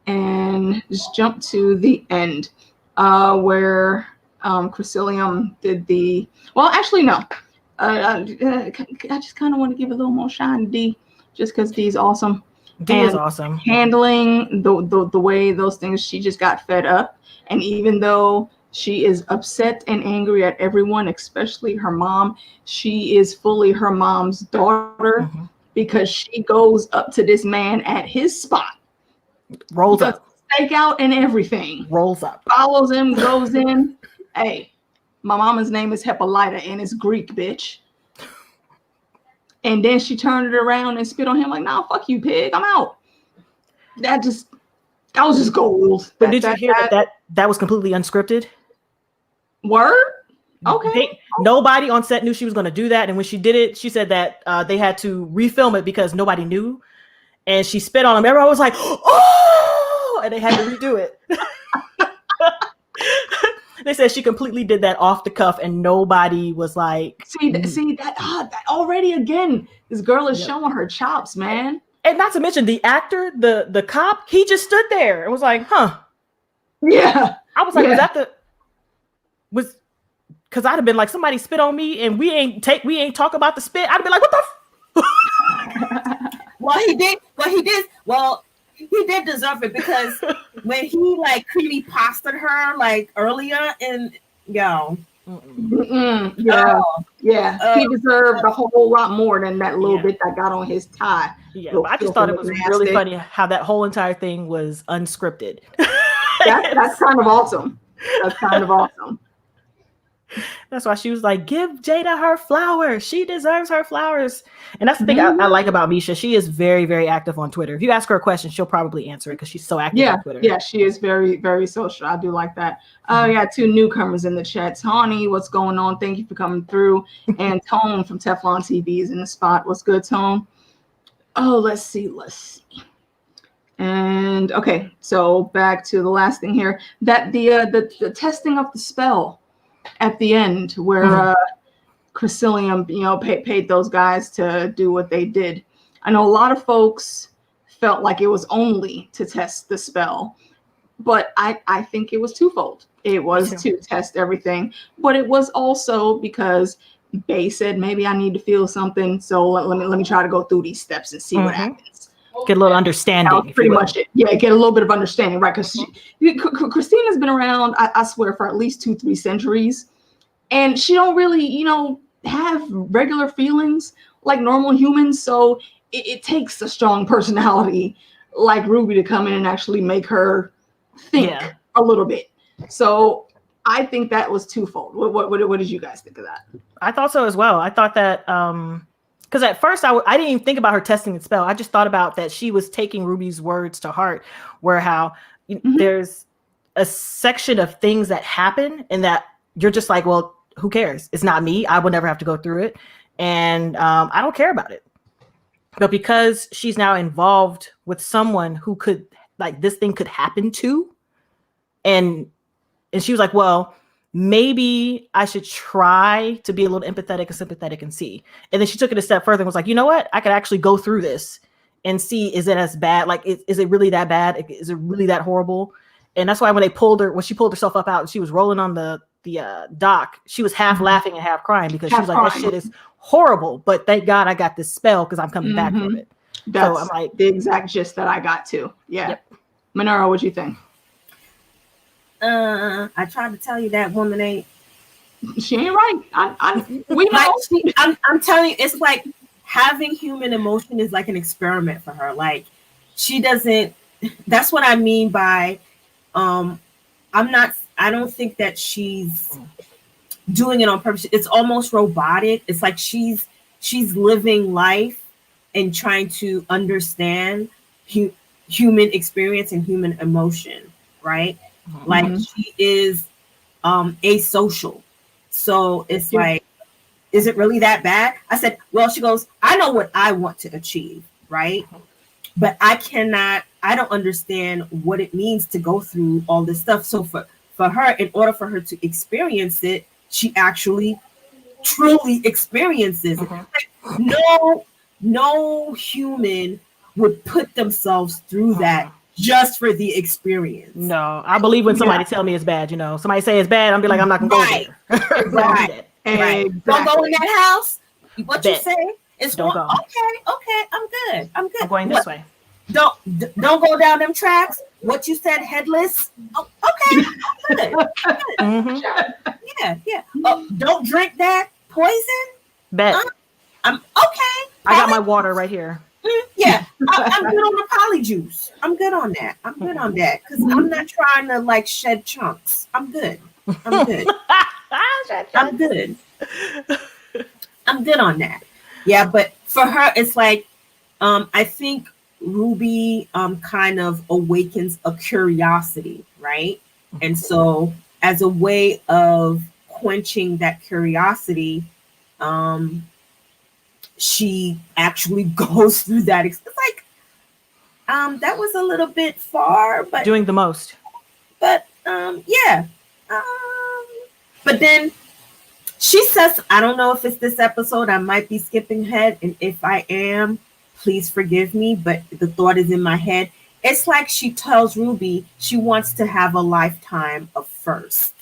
and just jump to the end, where Chrissilium did the. Well, actually, no. I just kind of want to give a little more shine to D, just because D's awesome. D is awesome. Handling the way those things, she just got fed up, and even though she is upset and angry at everyone, especially her mom, she is fully her mom's daughter because she goes up to this man at his spot. Rolls up. Stake out and everything. Rolls up. Follows him, goes in. Hey, my mama's name is Hippolyta and it's Greek, bitch. And then she turned it around and spit on him like, nah, fuck you, pig. I'm out. That was just gold. But did you hear that was completely unscripted? Word? Okay. Nobody on set knew she was going to do that. And when she did it, she said that they had to refilm it because nobody knew. And she spit on him. Everyone was like, oh! And they had to redo it. They said she completely did that off the cuff and nobody was like. See that already again. This girl is showing her chops, man. And not to mention the actor, the cop, he just stood there and was like, huh. Yeah. I was like, because I'd have been like, somebody spit on me and we ain't talk about the spit. I'd be like, what the Well, he did. Well, he did deserve it because when he like creepy pastaed her like earlier in he deserved a whole lot more than that little bit that got on his tie. Yeah, but I just thought it was really funny how that whole entire thing was unscripted. That's kind of awesome. That's why she was like, give Jada her flowers. She deserves her flowers. And that's the thing I like about Misha. She is very, very active on Twitter. If you ask her a question, she'll probably answer it because she's so active on Twitter. Yeah, she is very, very social. I do like that. We got two newcomers in the chat. Tawny, what's going on? Thank you for coming through. And Tone from Teflon TV is in the spot. What's good, Tone? Oh, let's see. And okay, so back to the last thing here. That the testing of the spell at the end where Chrissilium, paid those guys to do what they did. I know a lot of folks felt like it was only to test the spell, but I think it was twofold. It was to test everything, but it was also because Bay said, maybe I need to feel something, so let me try to go through these steps and see what happens. Get a little understanding. Pretty much it. Yeah, get a little bit of understanding, right? Because Christina's been around, I swear, for at least 2-3 centuries. And she don't really, have regular feelings like normal humans. So it takes a strong personality like Ruby to come in and actually make her think a little bit. So I think that was twofold. What did you guys think of that? I thought so as well. I thought that because at first I didn't even think about her testing the spell. I just thought about that she was taking Ruby's words to heart, where how there's a section of things that happen and that you're just like, well, who cares? It's not me. I will never have to go through it. And I don't care about it. But because she's now involved with someone who could, like, this thing could happen to, and she was like, well, maybe I should try to be a little empathetic and sympathetic and see. And then she took it a step further and was like, you know what? I could actually go through this and see, is it as bad? Like, is it really that bad? Is it really that horrible? And that's why when she pulled herself up out and she was rolling on the dock, she was half laughing and half crying because she was like, that shit is horrible. But thank God I got this spell because I'm coming back from it. That's so I'm like, the exact gist that I got too. Yeah. Yep. Manaro, what you think? I tried to tell you that woman ain't. She ain't right. We know. I'm telling you, it's like having human emotion is like an experiment for her. Like she doesn't. That's what I mean by. I don't think that she's doing it on purpose. It's almost robotic. It's like she's living life and trying to understand human experience and human emotion, right? Mm-hmm. Like she is asocial. So it's like, is it really that bad? I said, well, she goes, I know what I want to achieve, right? But I don't understand what it means to go through all this stuff. So for her, in order for her to experience it, she actually truly experiences it. Like, no human would put themselves through that just for the experience. No, I believe when somebody tell me it's bad, somebody say it's bad, I'm be like, I'm not gonna go there. Right. Exactly. Don't go in that house. What you say? It's don't go. Okay, I'm good. I'm going this way. Don't go down them tracks. What you said, headless. Oh, okay, I'm good. Mm-hmm. Yeah. Oh, don't drink that poison. Bet. I'm okay. I got my water right here. Yeah, I'm good on the poly juice. I'm good on that. Because I'm not trying to like shed chunks. I'm good. I'm good on that. Yeah, but for her, it's like I think Ruby kind of awakens a curiosity, right? And so as a way of quenching that curiosity, she actually goes through that. It's like that was a little bit far, but doing the most. But yeah. But then she says, I don't know if it's this episode, I might be skipping ahead, and if I am, please forgive me, but the thought is in my head. It's like she tells Ruby she wants to have a lifetime of firsts,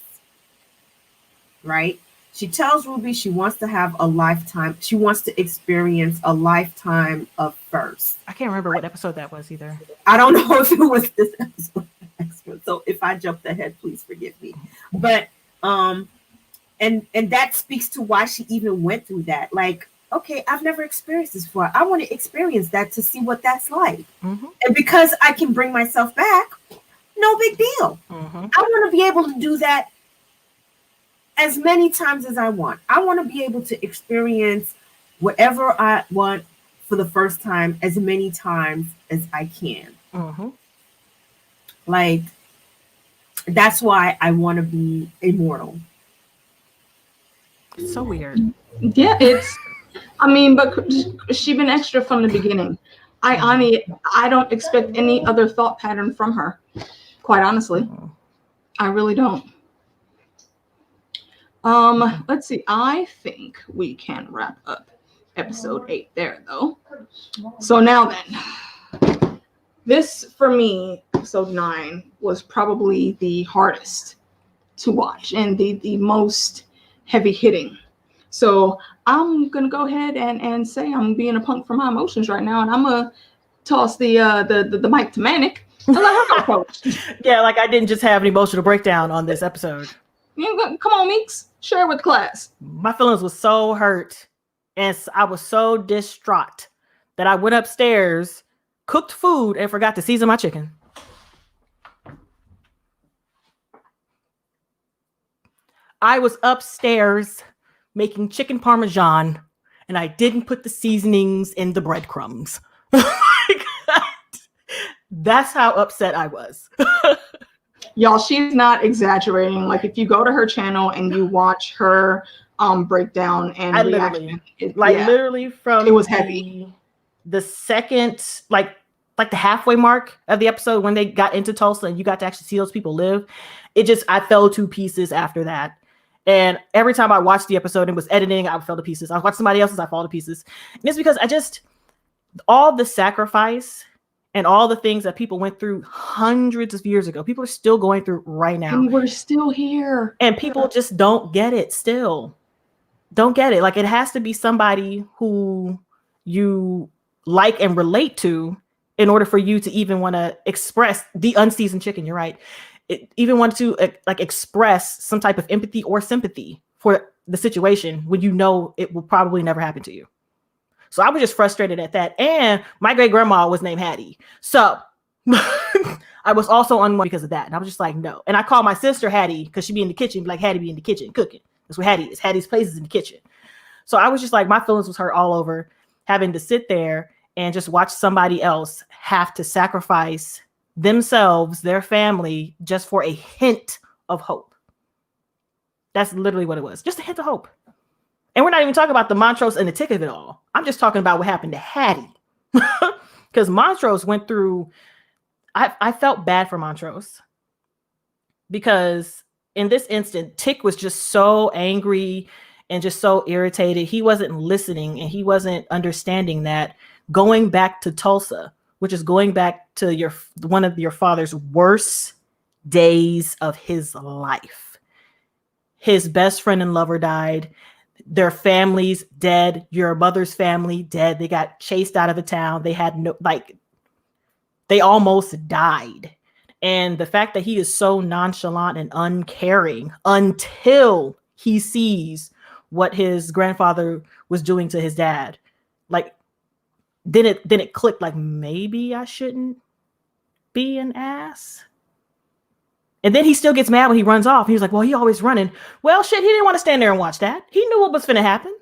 right? She tells Ruby she wants to have a lifetime. She wants to experience a lifetime of firsts. I can't remember what episode that was either. I don't know if it was this episode. So if I jumped ahead, please forgive me. But and that speaks to why she even went through that. Like, okay, I've never experienced this before. I want to experience that to see what that's like. Mm-hmm. And because I can bring myself back, no big deal. Mm-hmm. I want to be able to do that as many times as I want. I want to be able to experience whatever I want for the first time as many times as I can. Mm-hmm. Like, that's why I want to be immortal. It's so weird. Yeah, but she's been extra from the beginning. I don't expect any other thought pattern from her, quite honestly. I really don't. Let's see. I think we can wrap up episode 8 there, though. So now then, this for me, episode 9 was probably the hardest to watch and the most heavy hitting. So I'm gonna go ahead and say I'm being a punk for my emotions right now, and I'm gonna toss the mic to Manic and let her go first. Yeah, like I didn't just have an emotional breakdown on this episode. Come on, Meeks, share with class. My feelings was so hurt, and I was so distraught that I went upstairs, cooked food, and forgot to season my chicken. I was upstairs making chicken parmesan, and I didn't put the seasonings in the breadcrumbs. That's how upset I was. Y'all, she's not exaggerating. Like, if you go to her channel and you watch her breakdown and reaction, literally from it was heavy. The second, like the halfway mark of the episode when they got into Tulsa and you got to actually see those people live, I fell to pieces after that. And every time I watched the episode and was editing, I fell to pieces. I watched somebody else's, I fall to pieces. And it's because all the sacrifice and all the things that people went through hundreds of years ago, people are still going through right now. And we're still here. And people just don't get it still. Don't get it. Like, it has to be somebody who you like and relate to in order for you to even want to express the unseasoned chicken. You're right. Even want to like express some type of empathy or sympathy for the situation when you know it will probably never happen to you. So I was just frustrated at that. And my great grandma was named Hattie. So I was also on one because of that. And I was just like, no. And I called my sister Hattie because she'd be in the kitchen, like Hattie be in the kitchen cooking. That's what Hattie is. Hattie's place is in the kitchen. So I was just like, my feelings was hurt all over, having to sit there and just watch somebody else have to sacrifice themselves, their family, just for a hint of hope. That's literally what it was. Just a hint of hope. And we're not even talking about the Montrose and the tick of it all. I'm just talking about what happened to Hattie. Because Montrose went through, I felt bad for Montrose. Because in this instant, Tick was just so angry and just so irritated. He wasn't listening and he wasn't understanding that going back to Tulsa, which is going back to one of your father's worst days of his life. His best friend and lover died. Their families dead. Your mother's family dead. They got chased out of the town. They had they almost died. And the fact that he is so nonchalant and uncaring until he sees what his grandfather was doing to his dad, then it clicked, like, maybe I shouldn't be an ass. And then he still gets mad when he runs off. He was like, well, he always running. Well, shit, he didn't want to stand there and watch that. He knew what was going to happen.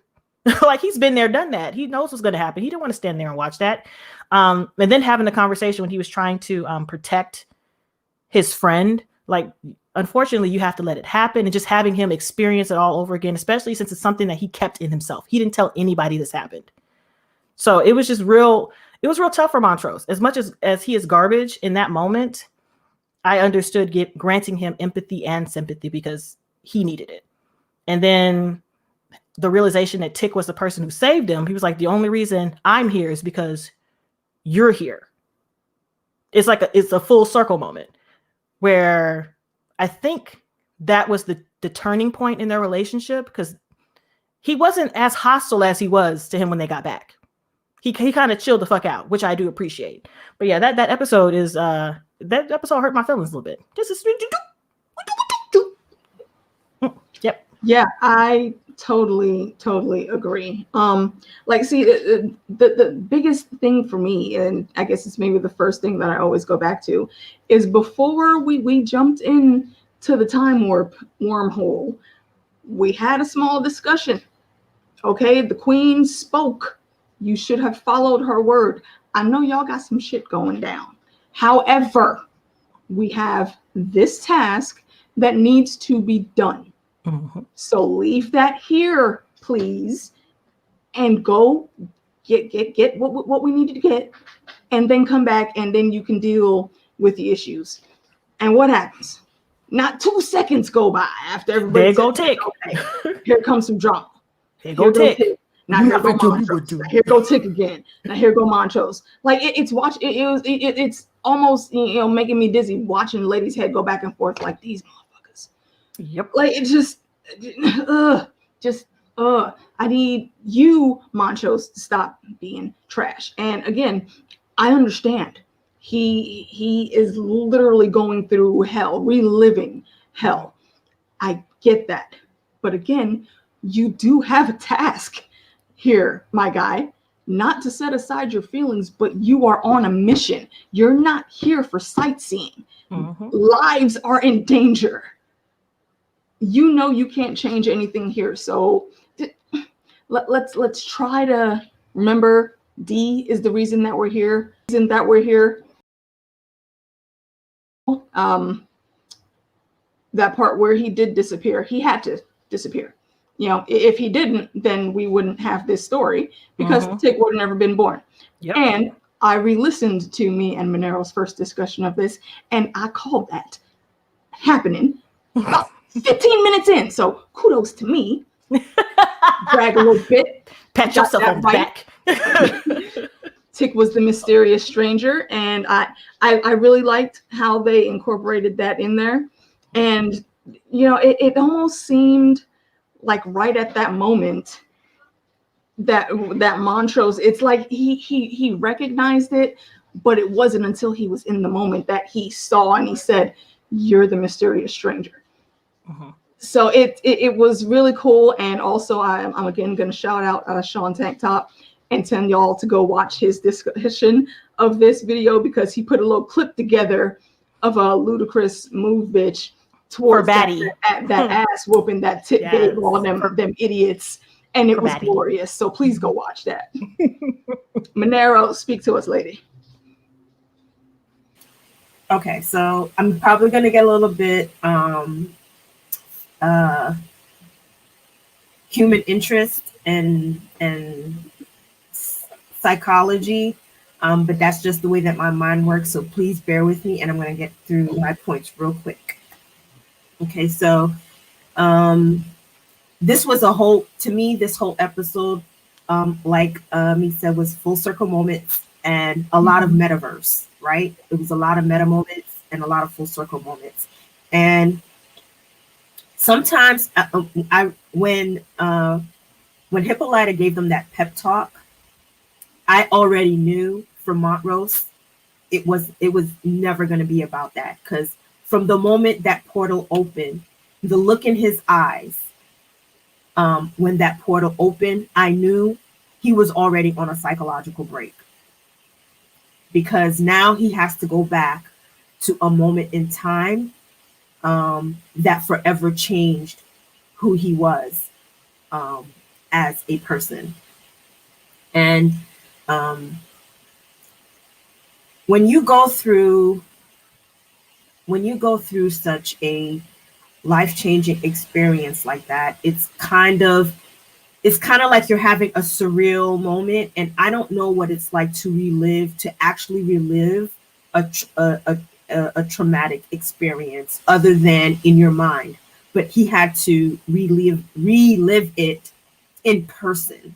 Like, he's been there, done that. He knows what's going to happen. He didn't want to stand there and watch that. And then having the conversation when he was trying to protect his friend, like, unfortunately, you have to let it happen, and just having him experience it all over again, especially since it's something that he kept in himself. He didn't tell anybody this happened. So it was just it was real tough for Montrose. As much as he is garbage in that moment, I understood granting him empathy and sympathy because he needed it. And then the realization that Tick was the person who saved him, he was like, the only reason I'm here is because you're here. It's like it's a full circle moment where I think that was the turning point in their relationship, because he wasn't as hostile as he was to him when they got back. He kind of chilled the fuck out, which I do appreciate. But yeah, that episode is that episode hurt my feelings a little bit. Yep. Yeah, I totally agree. See, the biggest thing for me, and I guess it's maybe the first thing that I always go back to, is before we jumped in to the time warp wormhole, we had a small discussion. Okay, the queen spoke. You should have followed her word. I know y'all got some shit going down. However, we have this task that needs to be done. Mm-hmm. So leave that here, please, and go get what we needed to get, and then come back, and then you can deal with the issues. And what happens? Not 2 seconds go by after everybody. There go Tick. Okay, here comes some drama. Here go Tick. Now here go Montrose. Now here go Tick again. Now here go Montrose. Like it's almost making me dizzy watching ladies' head go back and forth like these motherfuckers. Yep. Like it I need you, Montrose, to stop being trash. And again, I understand. He is literally going through hell, reliving hell. I get that. But again, you do have a task here, my guy, not to set aside your feelings, but you are on a mission. You're not here for sightseeing. Mm-hmm. Lives are in danger. You know you can't change anything here. So let's try to remember D is the reason that we're here. Isn't that we're here? That part where he did disappear, he had to disappear. If he didn't, then we wouldn't have this story, because Tick would have never been born. Yep. And I re-listened to me and Manaro's first discussion of this, and I called that happening about 15 minutes in. So kudos to me. Brag a little bit. Pat yourself on the back. Tick was the mysterious stranger, and I really liked how they incorporated that in there. And it almost seemed like right at that moment that Montrose, it's like he recognized it, but it wasn't until he was in the moment that he saw and he said, "You're the mysterious stranger." So it was really cool. And also I'm again going to shout out Sean Tank Top and tell y'all to go watch his discussion of this video, because he put a little clip together of a ludicrous move bitch towards that ass whooping that Tick gave all them idiots. And it was glorious. So please go watch that. Manaro, speak to us, lady. Okay, so I'm probably going to get a little bit human interest and psychology, but that's just the way that my mind works. So please bear with me, and I'm going to get through my points real quick. Okay, so this was this whole episode, like he said, was full circle moments and a lot of metaverse, right? It was a lot of meta moments and a lot of full circle moments. And sometimes when Hippolyta gave them that pep talk, I already knew from Montrose it was never going to be about that, because from the moment that portal opened, the look in his eyes, when that portal opened, I knew he was already on a psychological break, because now he has to go back to a moment in time that forever changed who he was as a person. And when you go through such a life-changing experience like that, it's kind of like you're having a surreal moment. And I don't know what it's like to actually relive a traumatic experience other than in your mind, but he had to relive it in person,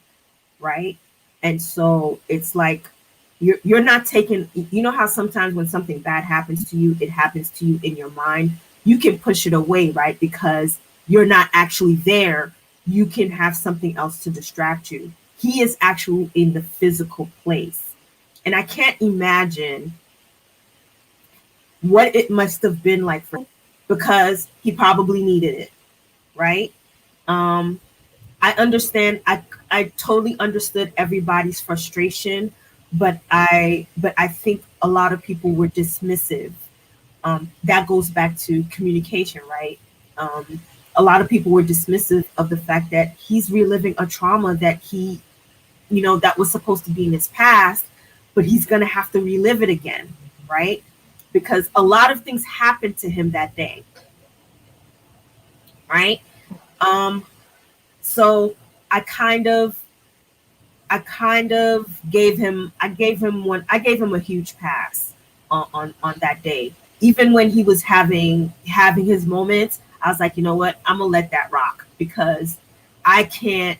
right? And so it's like you're not taking, how sometimes when something bad happens to you, it happens to you in your mind. You can push it away, right? Because you're not actually there. You can have something else to distract you. He is actually in the physical place. And I can't imagine what it must have been like for him, because he probably needed it, right? I understand. I totally understood everybody's frustration, but I think a lot of people were dismissive. That goes back to communication, right? A lot of people were dismissive of the fact that he's reliving a trauma that he, that was supposed to be in his past, but he's going to have to relive it again, right? Because a lot of things happened to him that day, right? So I kind of gave him a huge pass on that day. Even when he was having his moments, I was like, you know what, I'm gonna let that rock, because I can't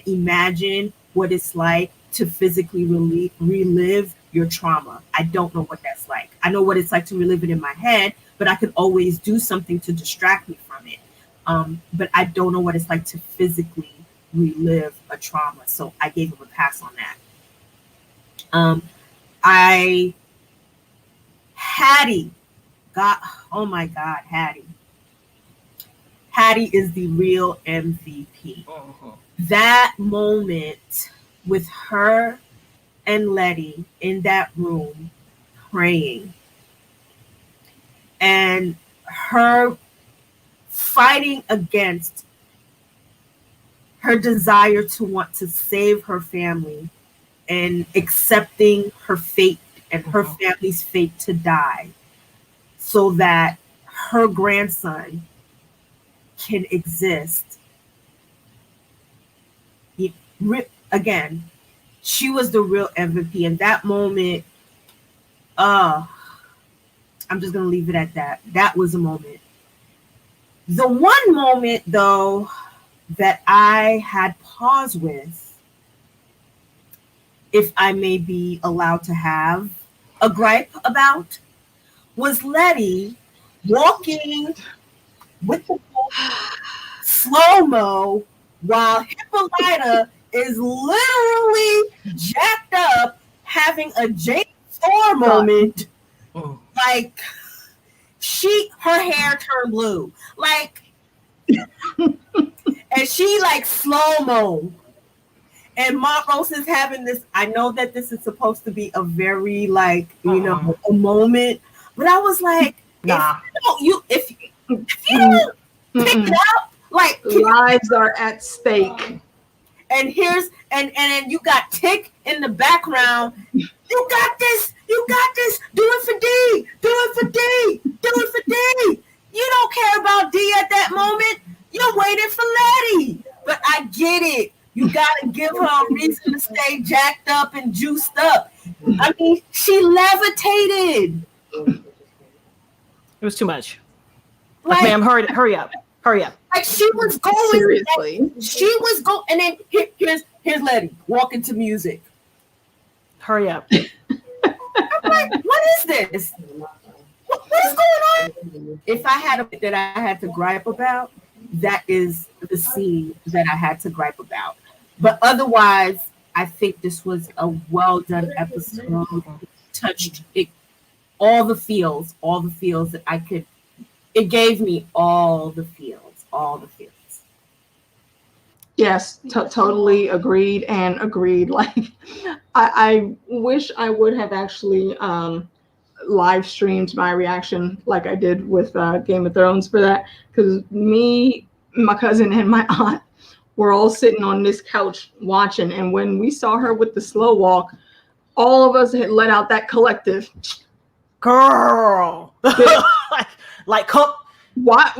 imagine what it's like to physically relive your trauma. I don't know what that's like. I know what it's like to relive it in my head, but I can always do something to distract me from it. But I don't know what it's like to physically relive a trauma. So I gave him a pass on that. Hattie, oh my God, Hattie is the real MVP. That moment with her and Letty in that room praying, and her fighting against her desire to want to save her family and accepting her fate and her family's fate to die so that her grandson can exist. Again, she was the real MVP. In that moment, I'm just going to leave it at that. That was a moment. The one moment, though, that I had pause with if I may be allowed to have a gripe about, was Letty walking with the slow-mo while Hippolyta is literally jacked up having a Jane Thor moment. Like, her hair turned blue. Like, and she like slow-mo. And Montrose is having this. I know that this is supposed to be a very like, you know, a moment. But I was like, if you don't pick it up, like lives are at stake. And then you got Tick in the background. You got this. Do it for D. Do it for D. You don't care about D at that moment. You're waiting for Letty. But I get it. You gotta give her a reason to stay jacked up and juiced up. I mean, she levitated. It was too much. Like, ma'am, hurry up. Like, she was going. Seriously. She was going. And then here's Letty walking to music. Hurry up. I'm like, what is this? What is going on? If I had that I had to gripe about, that is the scene that I had to gripe about. But otherwise, I think this was a well done episode. Touched it, all the feels that I could. It gave me all the feels. Yes, totally agreed. Like, I wish I would have actually live streamed my reaction like I did with Game of Thrones for that, because me, my cousin, and my aunt were all sitting on this couch watching, and when we saw her with the slow walk, all of us had let out that collective girl. like come. What?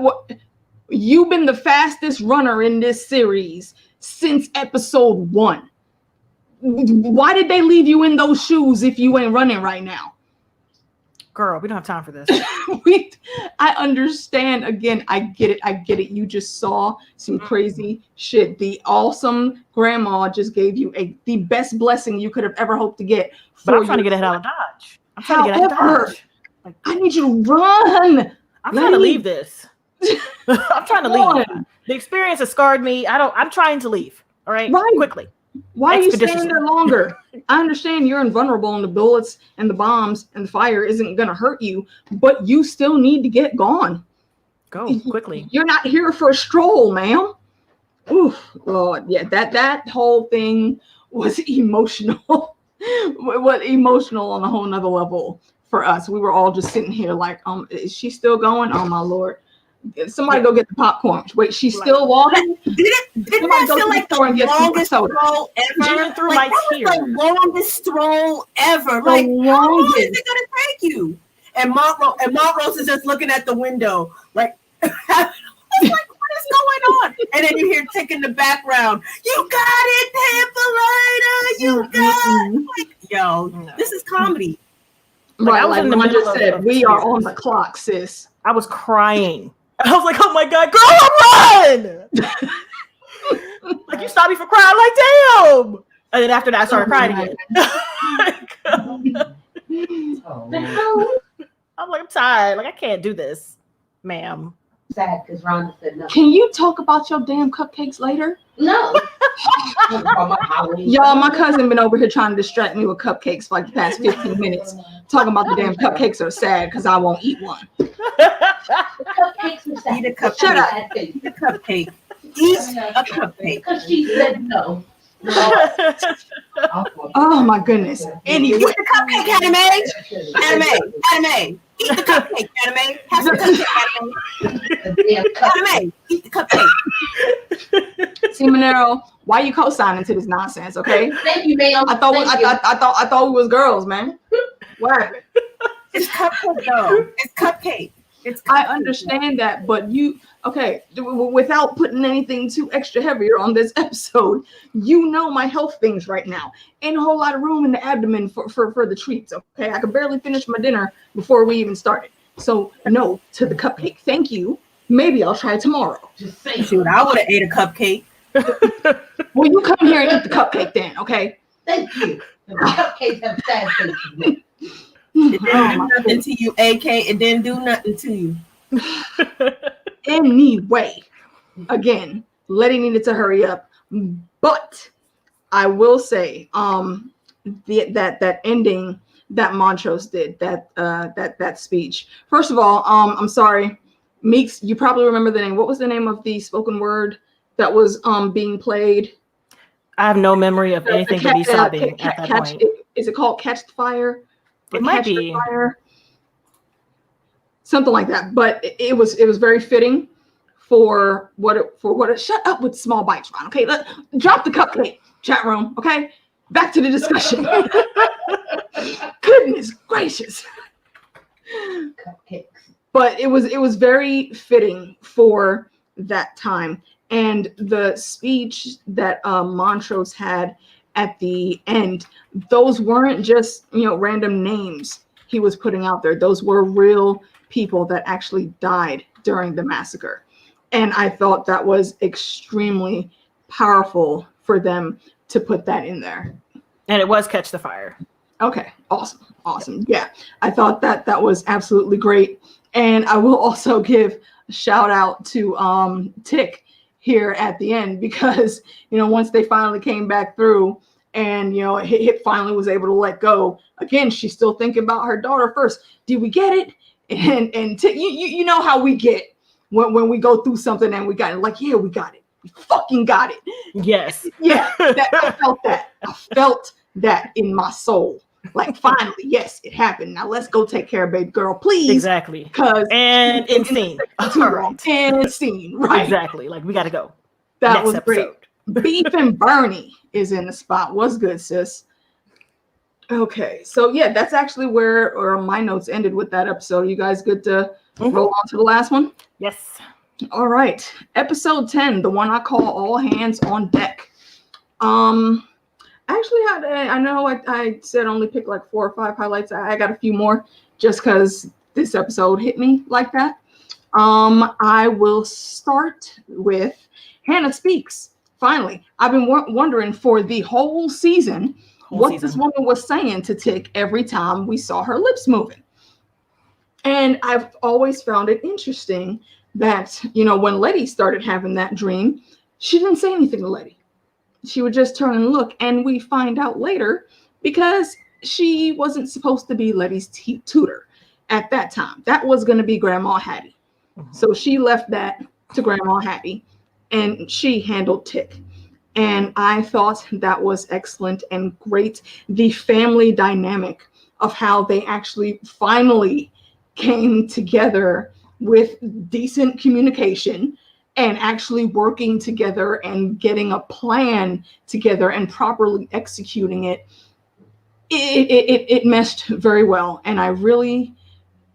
You've been the fastest runner in this series since episode 1. Why did they leave you in those shoes if you ain't running right now? Girl, we don't have time for this. I understand. Again, I get it. You just saw some crazy shit. The awesome grandma just gave you the best blessing you could have ever hoped to get. But I'm trying to get ahead of Dodge. Like, I need you to run. I'm trying to leave this. I'm trying to leave. The experience has scarred me. I'm trying to leave. All right. Quickly. Why are you staying there longer? I understand you're invulnerable and the bullets and the bombs and the fire isn't going to hurt you, but you still need to get gone. Go quickly. You're not here for a stroll, ma'am. Oof, Lord. Yeah, that whole thing was emotional. What emotional on a whole nother level for us. We were all just sitting here like, is she still going? Oh my Lord. Somebody go get the popcorn. Wait, she's still walking? Didn't that feel like the longest stroll ever? Through like, that was the longest stroll ever. Like, how long is it gonna take you? And Montrose is just looking at the window, like, what is going on? And then you hear Tick in the background. You got it, Hippolyta. You got it. Like, yo, this is comedy. Right, like I just said, we are on the clock, sis. I was crying. I was like, oh my God, girl, run! Like, you stopped me from crying, like, damn! And then after that, I started crying again. I'm like, I'm tired. Like, I can't do this, ma'am. Sad because Rhonda said no. Can you talk about your damn cupcakes later? No. Y'all, my cousin been over here trying to distract me with cupcakes for like the past 15 minutes. Talking about the damn cupcakes are sad because I won't eat one. The cupcakes are sad. Eat a cupcake. Shut up. Eat a cupcake. Eat a cupcake. Because she said no. Oh my goodness. Anyway. Eat the cupcake, Anime. Eat the cupcake, Anime. Have some cupcake, Anime. Eat the cupcake. See, Manaro, why you co-signing to this nonsense? Okay. Thank you, ma'am. I thought we was girls, man. What happened? It's cupcake, though. It's cupcake. I understand that, but without putting anything too extra heavier on this episode, you know my health things right now. Ain't a whole lot of room in the abdomen for the treats, okay? I could barely finish my dinner before we even started. So, no to the cupcake. Thank you. Maybe I'll try it tomorrow. Just say, shoot, I would have ate a cupcake. Well, you come here and eat the cupcake then, okay? Thank you. The cupcakes have sad faces. It didn't do nothing to you, AK. It didn't do nothing to you. Anyway, again, Letty needed to hurry up, but I will say, that ending that Montrose did, that speech. First of all, I'm sorry, Meeks, you probably remember the name. What was the name of the spoken word that was being played? I have no memory of anything but me sobbing at that point. Is it called Catch the Fire? It might be Fire? Something like that. But it was very fitting for what it shut up with small bites, Ron. Okay, drop the cupcake, chat room. Okay, back to the discussion. Goodness gracious. Cupcakes. But it was very fitting for that time. And the speech that Montrose had at the end, those weren't just, random names he was putting out there. Those were real people that actually died during the massacre. And I thought that was extremely powerful for them to put that in there. And it was Catch the Fire. Okay, awesome. Yeah, I thought that was absolutely great. And I will also give a shout out to Tick here at the end, because once they finally came back through and Hip finally was able to let go. Again, she's still thinking about her daughter first. Did we get it? And Tick, you know how we get when we go through something and we got it. Like, yeah, we got it. We fucking got it. Yes. Yeah, I felt that. I felt that in my soul. Like, finally, yes, it happened. Now let's go take care of baby girl, please. Exactly. Because and in scene. Right. And scene. Right. Exactly. Like, we got to go. That Next was episode. Great. Beef and Bernie is in the spot. What's good, sis? Okay, so yeah, that's actually where my notes ended with that episode. You guys good to roll on to the last one? Yes. All right, episode 10, the one I call All Hands on Deck. Actually I know I said only pick like 4 or 5 highlights. I got a few more just because this episode hit me like that. I will start with Hannah Speaks. Finally, I've been wondering for the whole season this woman was saying to Tick every time we saw her lips moving. And I've always found it interesting that, when Letty started having that dream, she didn't say anything to Letty. She would just turn and look, and we find out later because she wasn't supposed to be Letty's tutor at that time. That was going to be Grandma Hattie. So she left that to Grandma Hattie, and she handled Tick. And I thought that was excellent and great. The family dynamic of how they actually finally came together with decent communication and actually working together and getting a plan together and properly executing it. It meshed very well. And I really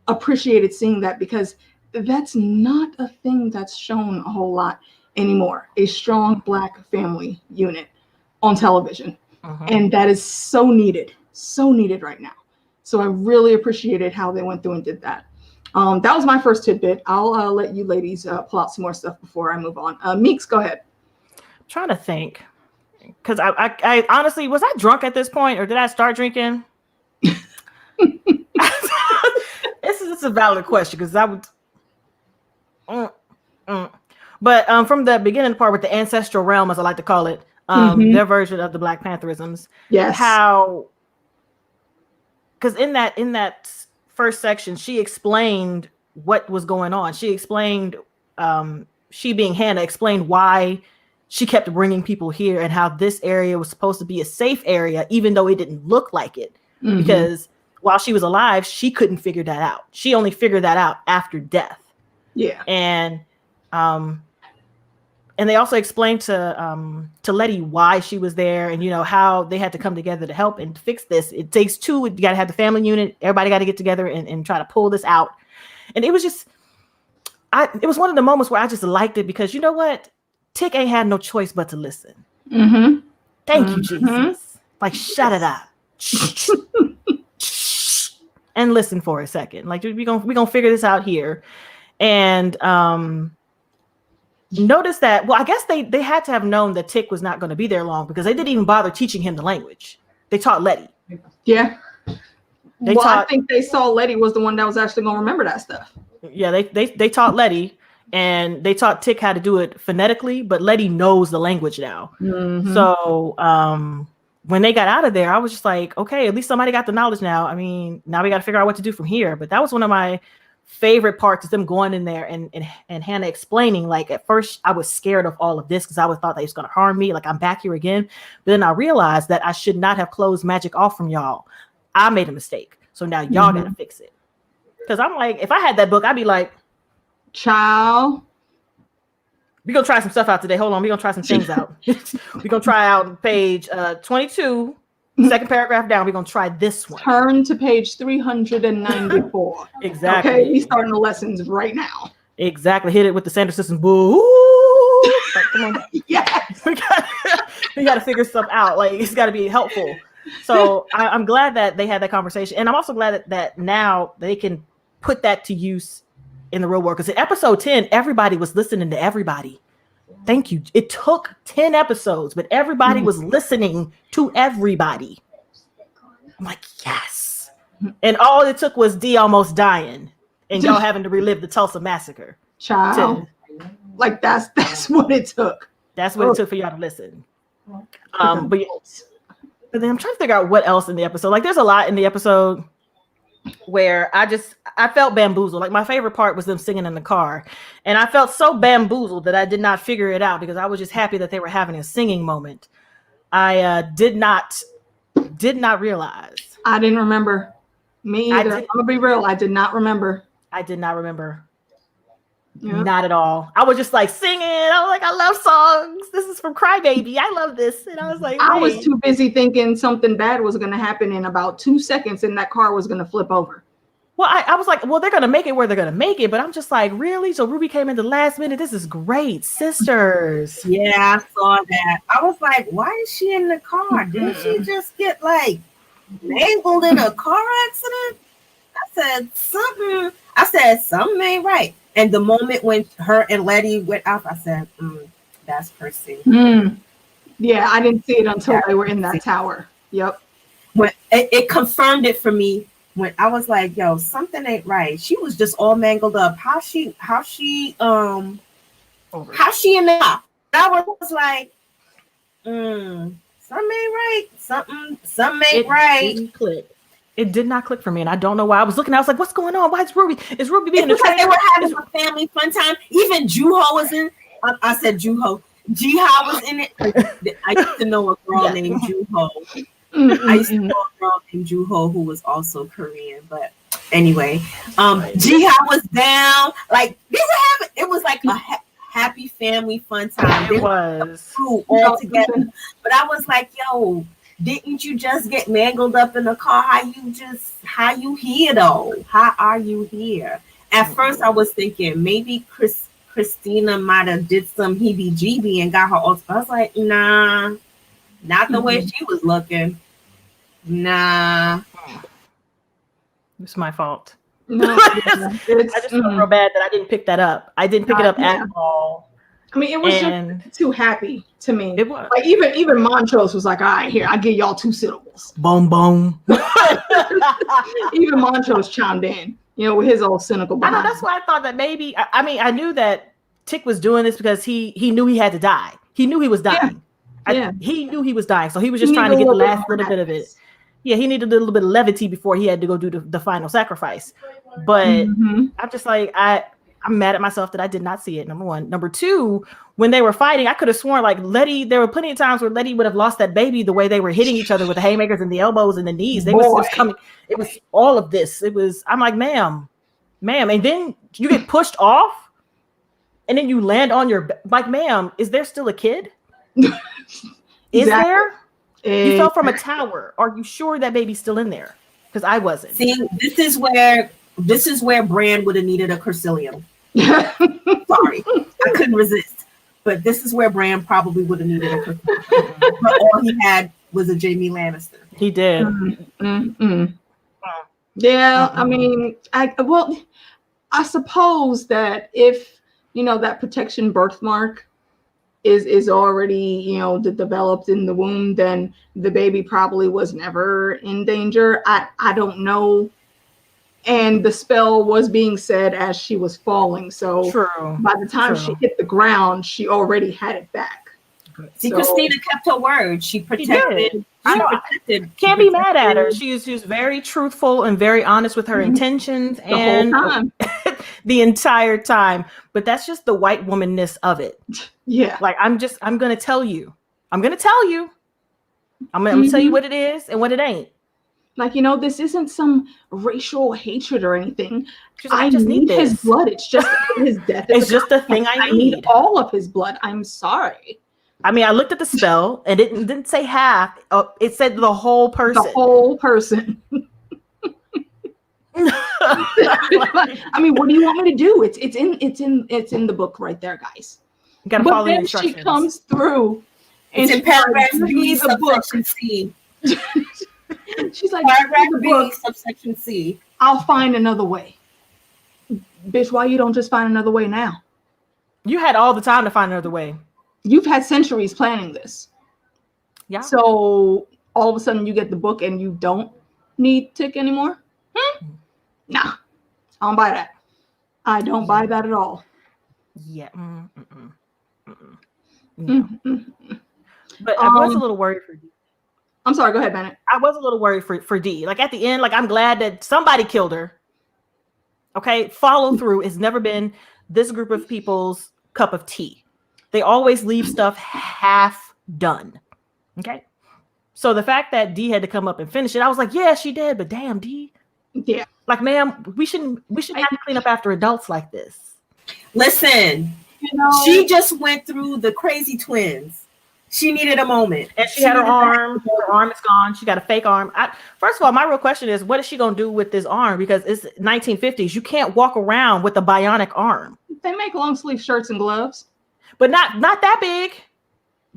appreciated seeing that, because that's not a thing that's shown a whole lot anymore. A strong Black family unit on television. And that is so needed right now. So I really appreciated how they went through and did that. That was my first tidbit. I'll let you ladies pull out some more stuff before I move on. Meeks, go ahead. I'm trying to think, because I honestly, was I drunk at this point, or did I start drinking? This is a valid question, because I would. But from the beginning part with the ancestral realm, as I like to call it, their version of the Black Pantherisms. Yes. How? Because in that first section, she explained what was going on. She explained, she being Hannah, explained why she kept bringing people here and how this area was supposed to be a safe area, even though it didn't look like it. Because while she was alive, she couldn't figure that out. She only figured that out after death. Yeah. And they also explained to Letty why she was there, and how they had to come together to help and fix this. It takes two. You got to have the family unit. Everybody got to get together and try to pull this out. And it was just, it was one of the moments where I just liked it, because you know what, Tick ain't had no choice but to listen. Thank you, Jesus. Like, shut it up and listen for a second. Like, we gonna figure this out here. And notice that, well, I guess they had to have known that Tick was not going to be there long, because they didn't even bother teaching him the language. They taught Letty. Yeah. They Well, I taught. think they saw Letty was the one that was actually going to remember that stuff. Yeah, they taught Letty, and they taught Tick how to do it phonetically, but Letty knows the language now. Mhm. So when they got out of there, I was just like, okay, at least somebody got the knowledge now. I mean, now we got to figure out what to do from here. But that was one of my favorite parts, is them going in there and Hannah explaining. Like, at first I was scared of all of this because I was thought that he was going to harm me. Like, I'm back here again. But then I realized that I should not have closed magic off from y'all. I made a mistake. So now y'all got to fix it. Because I'm like, if I had that book, I'd be like, child, we're going to try some stuff out today. Hold on. We're going to try some things out. We're going to try out page 22, second paragraph down. We're going to try this one. Turn to page 394. Exactly. Okay, we starting the lessons right now. Exactly. Hit it with the Sanders system. Boo. Like, come on. Yes. We got to figure stuff out. Like, it's got to be helpful. So I'm glad that they had that conversation. And I'm also glad that now they can put that to use in the real world. Because in episode 10, everybody was listening to everybody. Thank you. It took 10 episodes, but everybody was listening to everybody. I'm like, yes. And all it took was D almost dying and y'all having to relive the Tulsa massacre. Child. Like, that's what it took. That's what it took for y'all to listen. But then I'm trying to figure out what else in the episode. Like, there's a lot in the episode where I felt bamboozled. Like, my favorite part was them singing in the car. And I felt so bamboozled that I did not figure it out because I was just happy that they were having a singing moment. I did not realize. I didn't remember. Me either. I'm gonna be real. I did not remember. I did not remember. Yep. Not at all. I was just like singing. I was like, I love songs. This is from Crybaby. I love this. And I was like, I was too busy thinking something bad was going to happen in about 2 seconds and that car was going to flip over. Well, I was like, well, they're going to make it where they're going to make it. But I'm just like, really? So Ruby came in the last minute. This is great. Sisters. Yeah, I saw that. I was like, why is she in the car? Didn't she just get like mangled in a car accident? I said something ain't right. And the moment when her and Letty went off, I said, that's Chrissy. Yeah, I didn't see it until they were in that tower. Yep. When it confirmed it for me when I was like, yo, something ain't right. She was just all mangled up. How she in the car? I was like, something ain't right. Something ain't right. Didn't click. It did not click for me, and I don't know why. I was looking. I was like, "What's going on? Why is Ruby? Is Ruby being a trainer?" They were having a family fun time. Even Juho was in. I said Juho. Jiha was in it. I used to know a girl named Juho. I used to know a girl named Juho who was also Korean. But anyway, Jiha was down. Like they were having. It was like a happy family fun time. It was all together. But I was like, yo. Didn't you just get mangled up in the car? How you here though? How are you here? At first I was thinking maybe Christina might have did some heebie-jeebie and got her off. I was like, nah, not the way she was looking. Nah. It's my fault. No, I just felt real bad that I didn't pick that up. I didn't pick it up at all. I mean, it was just too happy to me. It was. Like even Montrose was like, all right, here, I'll give y'all 2 syllables. Boom, boom. Even Montrose chimed in, with his old cynical behind. I know, that's why I thought that maybe, I knew that Tick was doing this because he knew he had to die. He knew he was dying. Yeah. He knew he was dying. So he was just trying to get the last little bit of it. Yeah, he needed a little bit of levity before he had to go do the final sacrifice. But I'm just like, I'm mad at myself that I did not see it. Number one. Number two, when they were fighting, I could have sworn like Letty, there were plenty of times where Letty would have lost that baby the way they were hitting each other with the haymakers and the elbows and the knees. It was all of this. I'm like, ma'am. And then you get pushed off and then you land on your, like, ma'am, is there still a kid? Is there? You fell from a tower. Are you sure that baby's still in there? Because I wasn't. See, this is where Brand would have needed a Curcilium. Sorry, I couldn't resist. But this is where Bran probably would have needed a Curcilium. But all he had was a Jaime Lannister. He did. Yeah, I mean, I suppose that if that protection birthmark is already, you know, developed in the womb, then the baby probably was never in danger. I don't know. And the spell was being said as she was falling. So True. by the time she hit the ground, she already had it back. See, So- Christina kept her word. She protected. Can't be mad at her. She's very truthful and very honest with her intentions The whole time. the entire time. But that's just the white womanness of it. Yeah. Like I'm gonna tell you. I'm gonna tell you what it is and what it ain't. Like, you know, this isn't some racial hatred or anything. She's like, I just need his blood. It's just his death. It's just the thing I need. All of his blood. I'm sorry. I mean, I looked at the spell and it didn't say half. It said the whole person. The whole person. I mean, what do you want me to do? It's in the book right there, guys. You gotta follow the instructions. She comes through and It's in paragraph B, subsection C. She's like, paragraph B, subsection C. I'll find another way. Bitch, why you don't just find another way now? You had all the time to find another way. You've had centuries planning this. Yeah. So all of a sudden you get the book and you don't need tick anymore? Nah, I don't buy that. I don't buy that at all. Yeah. No. But I was a little worried for D. I'm sorry, go ahead, Bennett. I was a little worried for D. Like at the end, like I'm glad that somebody killed her. Okay, follow through has never been this group of people's cup of tea. They always leave stuff half done. Okay, so the fact that D had to come up and finish it, I was like, yeah, she did, but damn, D. Yeah. Like, ma'am, we shouldn't have to clean up after adults like this. Listen, you know, she just went through the crazy twins. She needed a moment. And she had her arm. Her arm is gone. She got a fake arm. First of all, my real question is, what is she going to do with this arm? Because it's 1950s. You can't walk around with a bionic arm. They make long sleeve shirts and gloves. But not that big.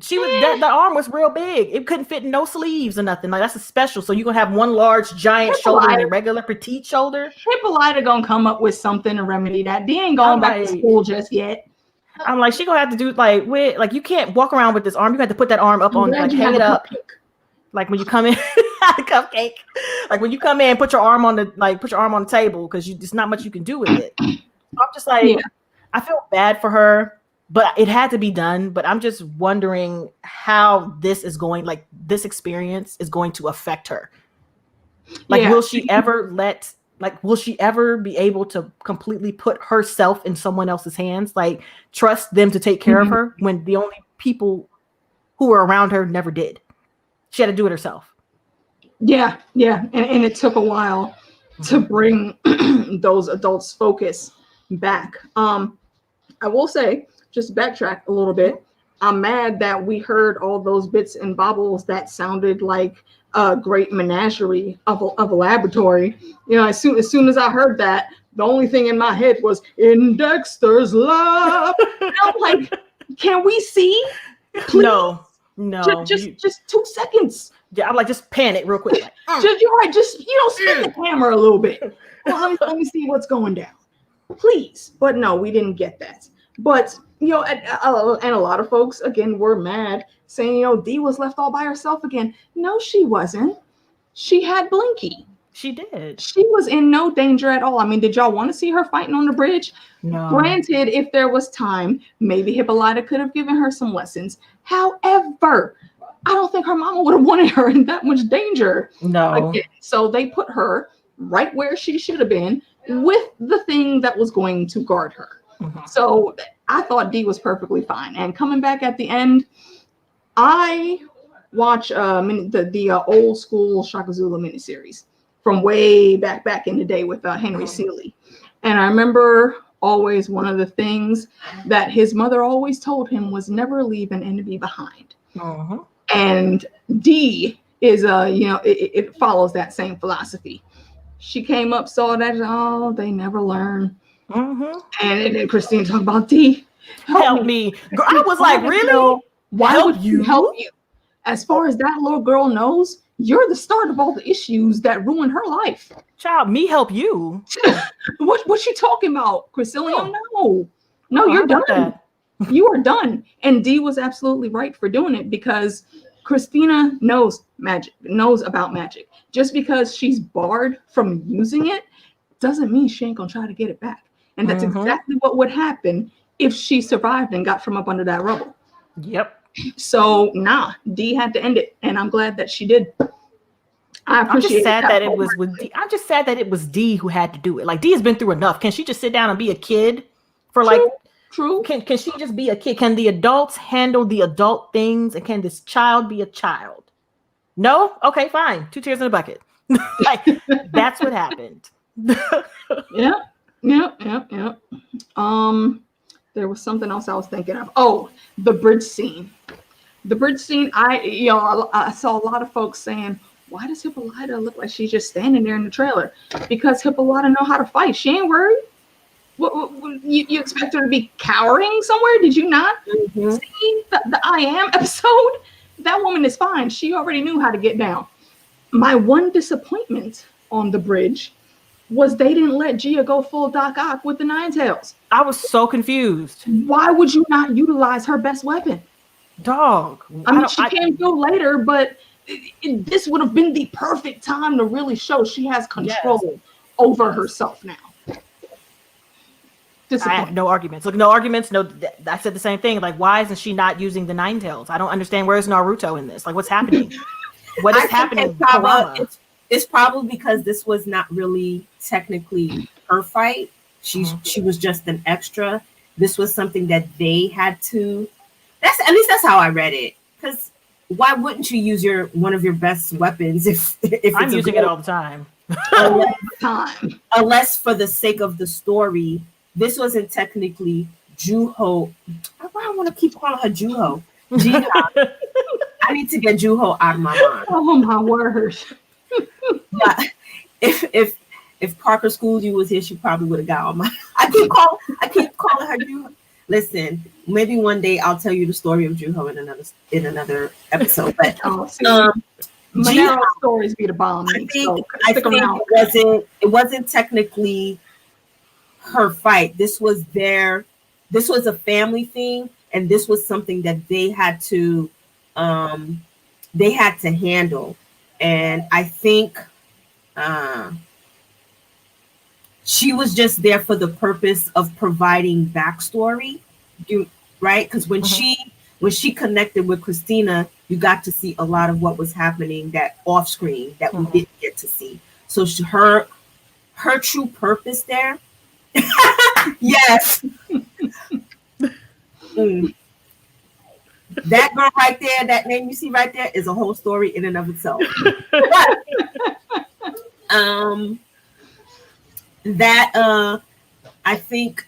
She was the arm was real big. It couldn't fit in no sleeves or nothing. Like that's a special. So you're going to have one large giant shoulder and a regular petite shoulder. Hippolyta going to come up with something to remedy that. D ain't going back to school just yet. I'm like, she gonna have to do like you can't walk around with this arm. You have to put that arm up on, like hang it up. Like when you come in, a cupcake. Like when you come in, put your arm on the table because there's not much you can do with it. I'm just like, I feel bad for her, but it had to be done. But I'm just wondering how this experience is going to affect her. Like, will she ever will she ever be able to completely put herself in someone else's hands? Like, trust them to take care of her when the only people who were around her never did. She had to do it herself. Yeah. And it took a while to bring those adults' focus back. I will say, just backtrack a little bit. I'm mad that we heard all those bits and bobbles that sounded like a great menagerie of a laboratory. You know, as soon as I heard that, the only thing in my head was in Dexter's lab. And I'm like, can we see? Please? No. Just 2 seconds. Yeah, I'm like, just pan it real quick. Like, You're right. Just spin the camera a little bit. Well, let me see what's going down, please. But no, we didn't get that. But you know, and a lot of folks again were mad, saying, you know, Dee was left all by herself again. No, she wasn't. She had Blinky. She did. She was in no danger at all. I mean, did y'all want to see her fighting on the bridge? No. Granted, if there was time, maybe Hippolyta could have given her some lessons. However, I don't think her mama would have wanted her in that much danger. No. Again. So they put her right where she should have been with the thing that was going to guard her. Mm-hmm. So I thought Dee was perfectly fine. And coming back at the end, I watch the old school Shaka Zulu miniseries from way back in the day with Henry Seeley. And I remember always one of the things that his mother always told him was never leave an enemy behind. Uh-huh. And Dee is it follows that same philosophy. She came up, saw that, they never learn. Mm-hmm. And then Christine talked about Dee. Help me. Girl, I was like, really? Why would you help you? As far as that little girl knows, you're the start of all the issues that ruined her life. Child, me help you. What you talking about, Chrisillian? No, you're done. You are done. And D was absolutely right for doing it because Christina knows about magic. Just because she's barred from using it doesn't mean she ain't gonna try to get it back. And that's exactly what would happen if she survived and got from up under that rubble. Yep. So D had to end it, and I'm glad that she did. I'm just sad that it was with D. I'm just sad that it was D who had to do it. Like D has been through enough. Can she just sit down and be a kid for True. Can she just be a kid? Can the adults handle the adult things, and can this child be a child? No? Okay, fine. 2 tears in a bucket. Like that's what happened. Yeah. There was something else I was thinking of. Oh, the bridge scene. The bridge scene. I saw a lot of folks saying, "Why does Hippolyta look like she's just standing there in the trailer?" Because Hippolyta know how to fight. She ain't worried. What you expect her to be cowering somewhere? Did you not see the I Am episode? That woman is fine. She already knew how to get down. My one disappointment on the bridge was they didn't let Gia go full Doc Ock with the Nine Tails. I was so confused. Why would you not utilize her best weapon? Dog. I mean, she can go later, but this would have been the perfect time to really show she has control over herself now. I have no arguments. Look, no arguments. No, I said the same thing. Like, why isn't she not using the Nine Tails? I don't understand. Where's Naruto in this? Like, what's happening? What is happening? It's probably because this was not really technically her fight. She was just an extra. This was something that they had to. At least that's how I read it. Because why wouldn't you use one of your best weapons if I'm using it all the time? Unless for the sake of the story. This wasn't technically Juho. I don't want to keep calling her Juho. I need to get Juho out of my mind. Oh my word! Yeah, if Parker Schooled You was here, she probably would have got on my. I keep calling her Juho. Listen, maybe one day I'll tell you the story of Juho in another episode. But Manaro stories be the bomb. I think it wasn't technically her fight. This was a family thing, and this was something that they had to handle. And I think she was just there for the purpose of providing backstory, right? Because when she connected with Christina, you got to see a lot of what was happening that off screen that we didn't get to see. So her true purpose there. Yes. That girl right there, that name you see right there, is a whole story in and of itself. But, I think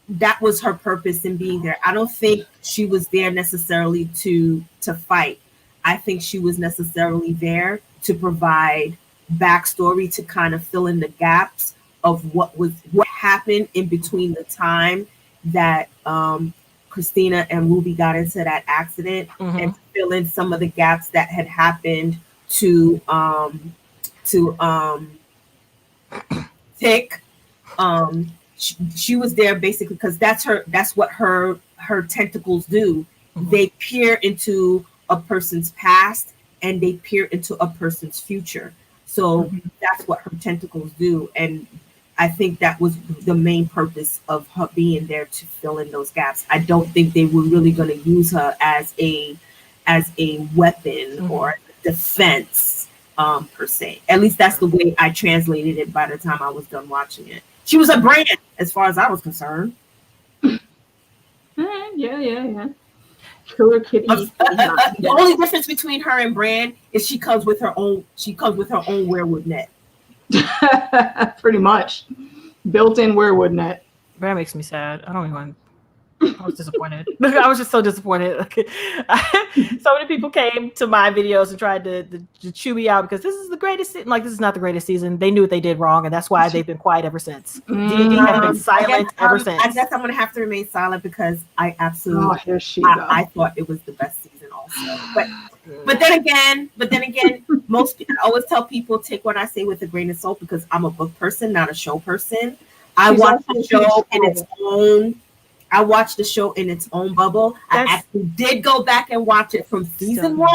that was her purpose in being there. I don't think she was there necessarily to fight. I think she was necessarily there to provide backstory, to kind of fill in the gaps of what happened in between the time that Christina and Ruby got into that accident, and to fill in some of the gaps that had happened to Tick. She was there basically because that's what her tentacles do. They peer into a person's past and they peer into a person's future. So that's what her tentacles do. And I think that was the main purpose of her being there, to fill in those gaps. I don't think they were really going to use her as a weapon or defense per se. At least that's the way I translated it by the time I was done watching it. She was a brand as far as I was concerned. Yeah. Killer Kitty. The only difference between her and Bran is she comes with her own werewolf net. Pretty much built-in werewolf net. That makes me sad. I was disappointed. I was just so disappointed. So many people came to my videos and tried to chew me out because this is the greatest. Like, this is not the greatest season. They knew what they did wrong, and that's why they've been quiet ever since. D&D has been silent ever since. I guess I'm going to have to remain silent because I absolutely. I thought it was the best season also. But then again, most people, I always tell people, take what I say with a grain of salt because I'm a book person, not a show person. I watch the show in its own I watched the show in its own bubble. I actually did go back and watch it from season 1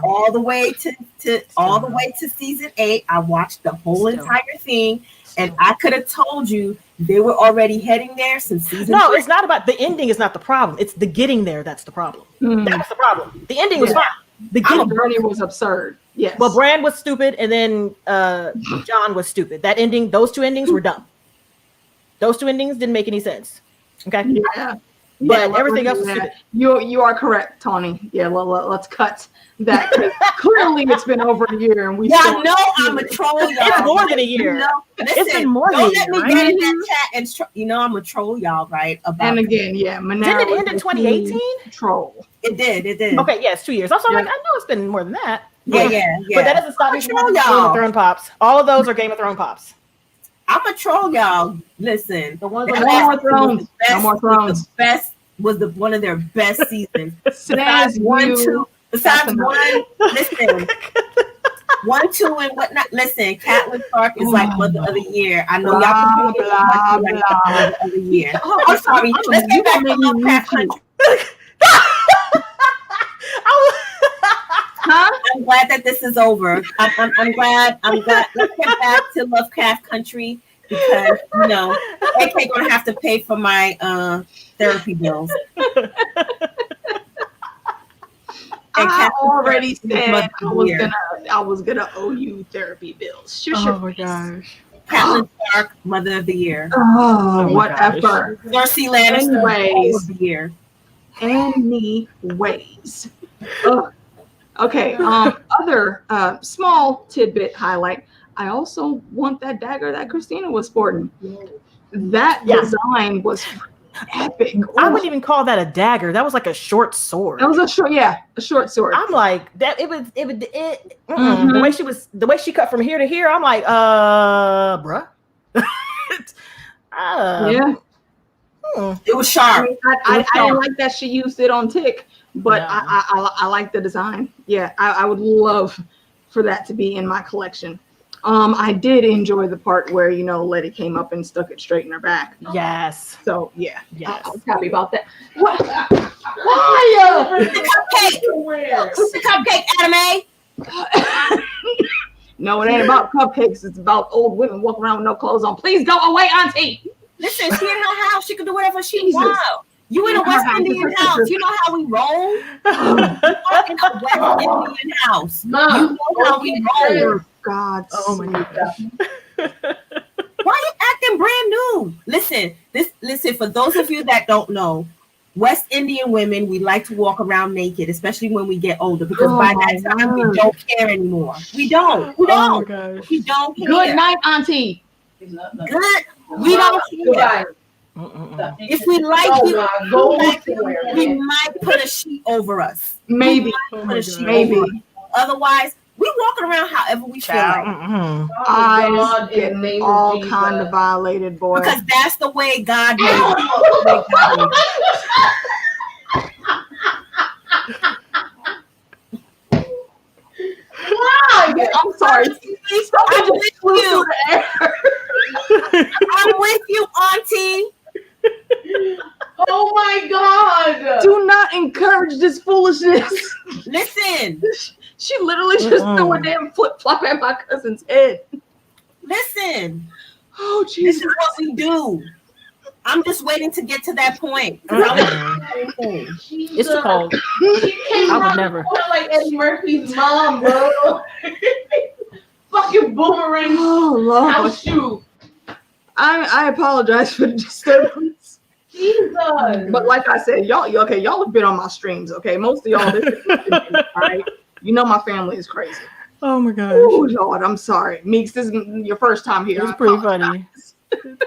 all the way to season 8. I watched the whole entire thing, and I could have told you they were already heading there since season 3. It's not about the ending. Is not the problem. It's the getting there that's the problem. That's the problem. The ending was fine. The journey was absurd. Yes. Well, Brand was stupid, and then John was stupid. That ending, those two endings were dumb. Those two endings didn't make any sense. Okay. Yeah. But everything else was stupid. You are correct, Tony. Yeah. Let's cut that. Clearly, it's been over a year, and we. Y'all know I'm a troll. Y'all. It's more than a year. Listen, it's been more than a year. Don't let me get in that chat and I'm a troll, y'all. Right? And again, Manaro didn't it end in 2018? Troll. It did. Okay, yeah, it's 2 years. Also, like, I know it's been more than that. Yeah. But that doesn't stop me from Game of Thrones pops. All of those are Game of Thrones pops. I'm a troll, y'all. Listen, no more Thrones. No more Thrones. Was one of their best seasons. Besides 1, 2. Besides 1, listen. 1, 2, and whatnot. Listen, Catelyn Stark is like Mother of the Year. I know y'all can like Mother of the Year. I'm sorry. Let's get back to Lovecraft Country. I'm glad that this is over. I'm glad. Let's get back to Lovecraft Country because AK gonna have to pay for my therapy bills. I already said I was gonna owe you therapy bills. Sure. My gosh. Catelyn Stark, Mother of the Year. Oh, whatever. Cersei Lannister, Mother of the Year. Anyways. Okay. Other small tidbit highlight. I also want that dagger that Christina was sporting. That design was epic. I wouldn't even call that a dagger. That was like a short sword. That was a short sword. I'm like that. The way she cut from here to here. I'm like, bruh. It was sharp. I didn't like that she used it on Tick, but I like the design. Yeah, I would love for that to be in my collection. I did enjoy the part where Letty came up and stuck it straight in her back. Yes. So yes. I was happy about that. What? Why? The cupcake anime. No, it ain't about cupcakes. It's about old women walking around with no clothes on. Please go away, Auntie. Listen, she in her house. She can do whatever she wants. You in a West Indian house. You know how we roll. You are in a West Indian house. Mom, you know how we roll. God. Oh my God. Why are you acting brand new? Listen, for those of you that don't know, West Indian women, we like to walk around naked, especially when we get older, because by that time we don't care anymore. We don't. We don't care. Good night, Auntie. Good. We don't care. If we like you, we might put a sheet over us. Maybe. Maybe. Otherwise, we walking around however we feel like. I get all kind of violated, boy. Because that's the way God made it. I'm sorry. I'm with you. I'm with you, Auntie. Oh my God. Do not encourage this foolishness. Listen. She literally just threw a damn flip-flop at my cousin's head. Listen. Oh, Jesus. This is what we do. I'm just waiting to get to that point. It's too cold. I would never. Like Eddie Murphy's mom, bro. Fucking boomerang. Oh, Lord. House shoe. I apologize for the disturbance. Jesus. But like I said, y'all have been on my streams, okay? Most of y'all, this is all right? You know my family is crazy. Oh my gosh. Oh Lord, I'm sorry. Meeks, this is your first time here. It's pretty funny. It's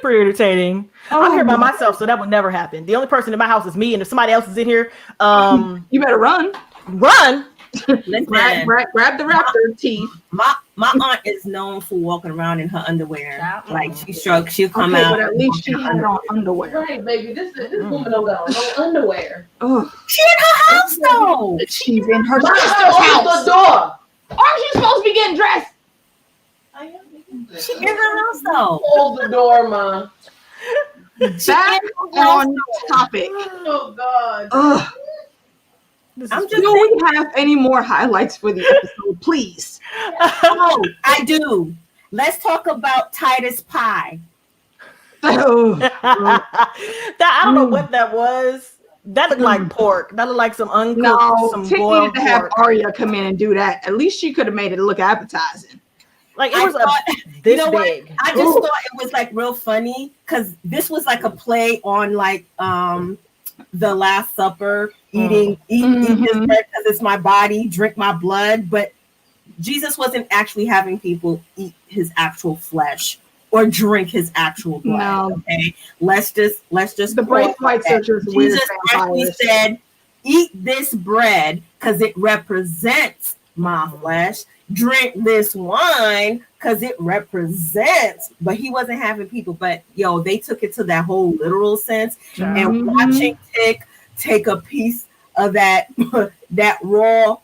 pretty entertaining. I'm here by myself, so that would never happen. The only person in my house is me, and if somebody else is in here, you bebetter run. Run. Grab the raptor teeth. My aunt is known for walking around in her underwear. Like she'll come out. But at least she had on underwear. Right, baby. This woman don't got no underwear. Oh. She in her house though. She's in her sister's house. Open the door. Aren't you supposed to be getting dressed? She in her house though. Hold the door, Ma. Back on topic. Oh God. Ugh. I'm just Do we have any more highlights for the episode, please? Oh, I do. Let's talk about Titus pie. Ugh. I don't know what that was. That looked like pork. That looked like some uncooked, No, some Tick boiled needed to have pork. Arya come in and do that. At least she could have made it look appetizing. Like it I was thought- this you know what? big. I just thought it was like real funny because this was like a play on like the Last Supper, eat this bread because it's my body, drink my blood. But Jesus wasn't actually having people eat his actual flesh or drink his actual blood. No. Okay, let's just The Bright White Searchers weird Jesus actually vampires. said, "Eat this bread because it represents my flesh. Drink this wine because it represents." But he wasn't having people. But yo, they took it to that whole literal sense. And watching Tick take a piece of that that raw,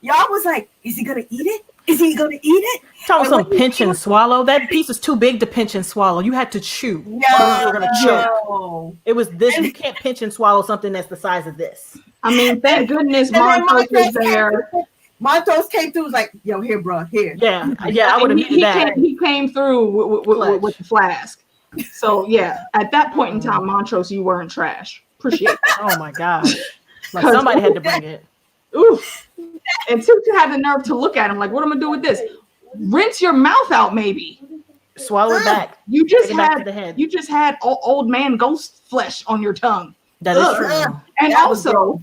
y'all was like, "Is he gonna eat it? Is he gonna eat it?" Talking And some when he pinch and was- swallow. That piece is too big to pinch and swallow. You had to chew. No, Or you were gonna choke. It was this. You can't pinch and swallow something that's the size of this. I mean, thank goodness And then Montrose was there. Montrose came through, was like, "Yo, here, bro, here." Yeah, I would have needed that. He came through with the flask. So yeah, at that point in time, Montrose, you weren't trash. Appreciate that. Oh my gosh! Like somebody had to bring it. Oof. And Tutu had the nerve to look at him like, "What am I gonna do with this? Rinse your mouth out, maybe." Swallow it back. You just Take it back to the head. you just had old man ghost flesh on your tongue. That is Ugh. true. And That was also,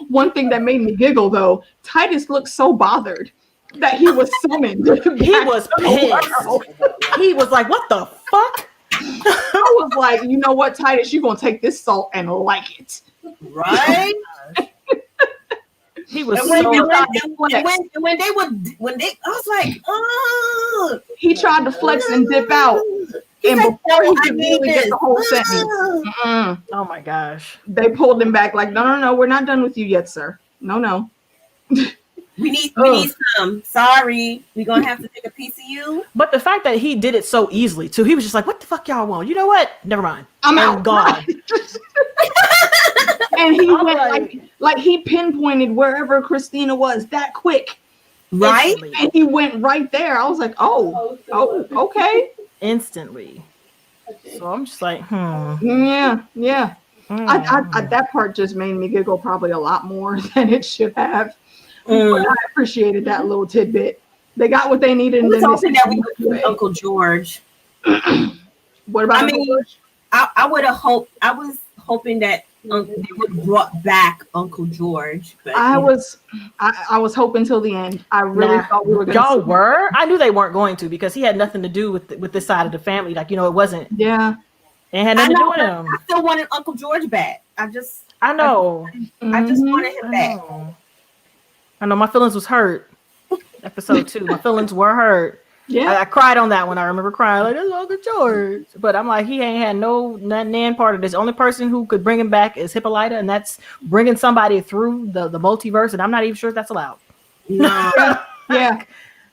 one thing that made me giggle though, Titus looked so bothered that he was summoned. He was pissed. He was like, "What the fuck?" I was like, you know what, Titus, you're gonna take this salt and like it. Right? He was And when, so. when they, I was like, "Oh." He tried to flex and dip out, and like, before he "No, could I need really get this." the whole sentence, Oh my gosh! they pulled him back like, no, we're not done with you yet, sir. No. We need some. Sorry, we're gonna have to take a piece of you. But the fact that he did it so easily too, he was just like, "What the fuck y'all want? You know what? Never mind. I'm And out. gone." And he I'm went like he pinpointed wherever Christina was that quick, Right? and he went right there. I was like, oh, okay, Instantly. So I'm just like, yeah. I that part just made me giggle probably a lot more than it should have. But I appreciated that little tidbit. They got what they needed. I And was then hoping that we could do Uncle George. What about I mean, Uncle George? I would have hoped. I was hoping that they would brought back Uncle George. But I was hoping till the end. I really thought we were going y'all were. I knew they weren't going to because he had nothing to do with this side of the family. Like, it wasn't. Yeah. It had nothing to do with him. I still wanted Uncle George back. I know. I just wanted him back. I know my feelings was hurt. Episode 2, my feelings were hurt. Yeah. I cried on that one. I remember crying like, "That's Uncle George," but I'm like, he ain't had none part of this. The only person who could bring him back is Hippolyta, and that's bringing somebody through the multiverse, and I'm not even sure if that's allowed. No. Yeah.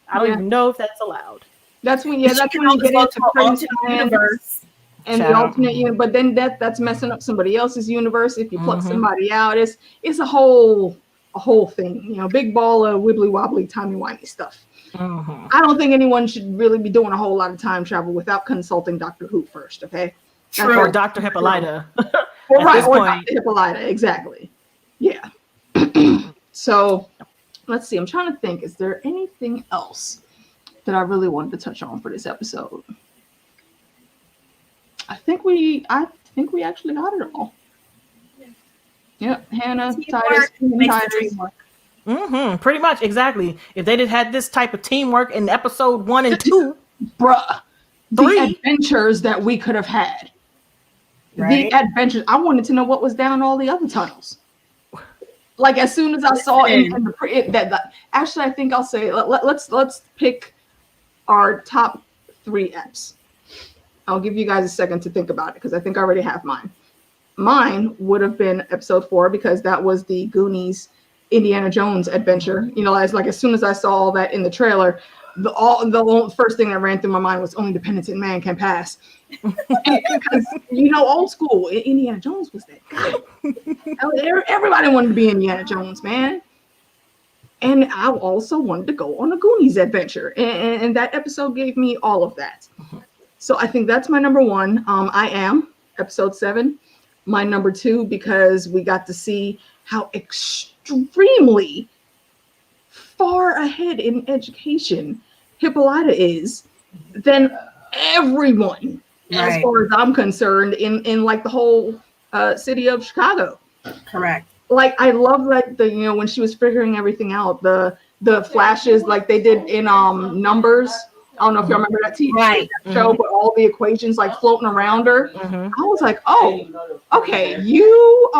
I don't even know if that's allowed. That's when you get into crazy universe. and the alternate universe. But then that's messing up somebody else's universe. If you pluck somebody out, it's a whole thing. Big ball of wibbly wobbly timey wimey stuff. I don't think anyone should really be doing a whole lot of time travel without consulting Doctor Who first. Okay. Or Dr. Hippolyta. Or this Dr. point. Hippolyta, exactly. Yeah. So let's see. I'm trying to think. Is there anything else that I really wanted to touch on for this episode? I think we actually got it all. Yeah, Hannah, Titus, Pretty much, exactly. If they'd had this type of teamwork in episode 1 and 2, bruh, 3. the adventures that we could have had. Right? The adventures. I wanted to know what was down all the other tunnels. Like as soon as I saw actually, I think I'll say let's pick our top 3 eps. I'll give you guys a second to think about it because I think I already have mine. Mine would have been episode 4 because that was the Goonies Indiana Jones adventure. As soon as I saw all that in the trailer, the first thing that ran through my mind was only the penitent man can pass. Because old school Indiana Jones was that guy. Everybody wanted to be Indiana Jones, man. And I also wanted to go on a Goonies adventure, and that episode gave me all of that. So I think that's my number one. I Am episode 7. My number 2, because we got to see how extremely far ahead in education Hippolyta is than everyone, as far as I'm concerned, in like the whole city of Chicago. Correct. Like, I love that when she was figuring everything out, the flashes like they did in Numbers. I don't know if you remember that TV show, but all the equations like floating around her. I was like, oh, okay, you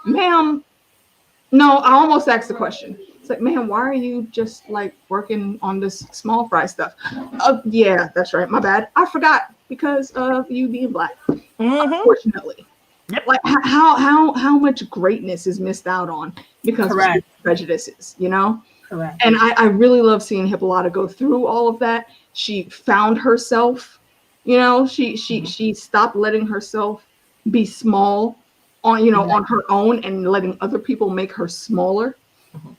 ma'am. No, I almost asked the question. It's like, man, why are you just like working on this small fry stuff? Yeah, that's right. My bad. I forgot because of you being black. Unfortunately. Yep. Like how much greatness is missed out on because of prejudices, Correct. And I really love seeing Hippolyta go through all of that. She found herself, she stopped letting herself be small on on her own and letting other people make her smaller.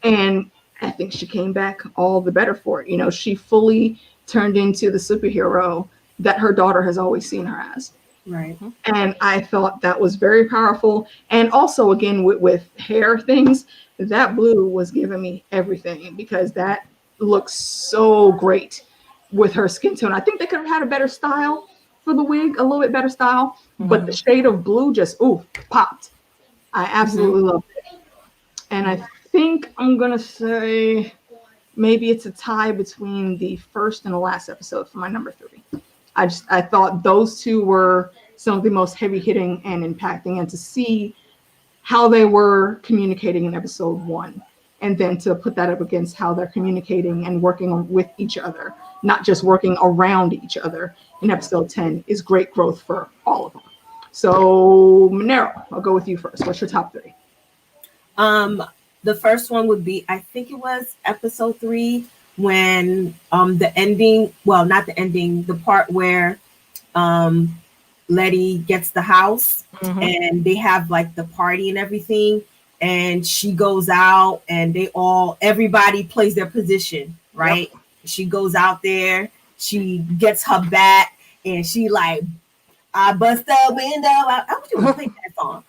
And I think she came back all the better for it. She fully turned into the superhero that her daughter has always seen her as. Right. And I thought that was very powerful. And also, again, with hair things, that blue was giving me everything because that looks so great with her skin tone. I think they could have had a better style for the wig, a little bit better style, but the shade of blue just, popped. I absolutely loved it. And I think I'm going to say maybe it's a tie between the first and the last episode for my number 3. I thought those two were some of the most heavy hitting and impacting, and to see how they were communicating in episode 1, and then to put that up against how they're communicating and working with each other, not just working around each other in episode 10, is great growth for all of them. So Manaro, I'll go with you first. What's your top 3? The first one would be, I think it was episode 3, when the ending, well, not the ending, the part where Letty gets the house and they have like the party and everything, and she goes out and everybody plays their position, right? Yep. She goes out there, she gets her bat, and she like, I bust the window out. I wish you would play that song.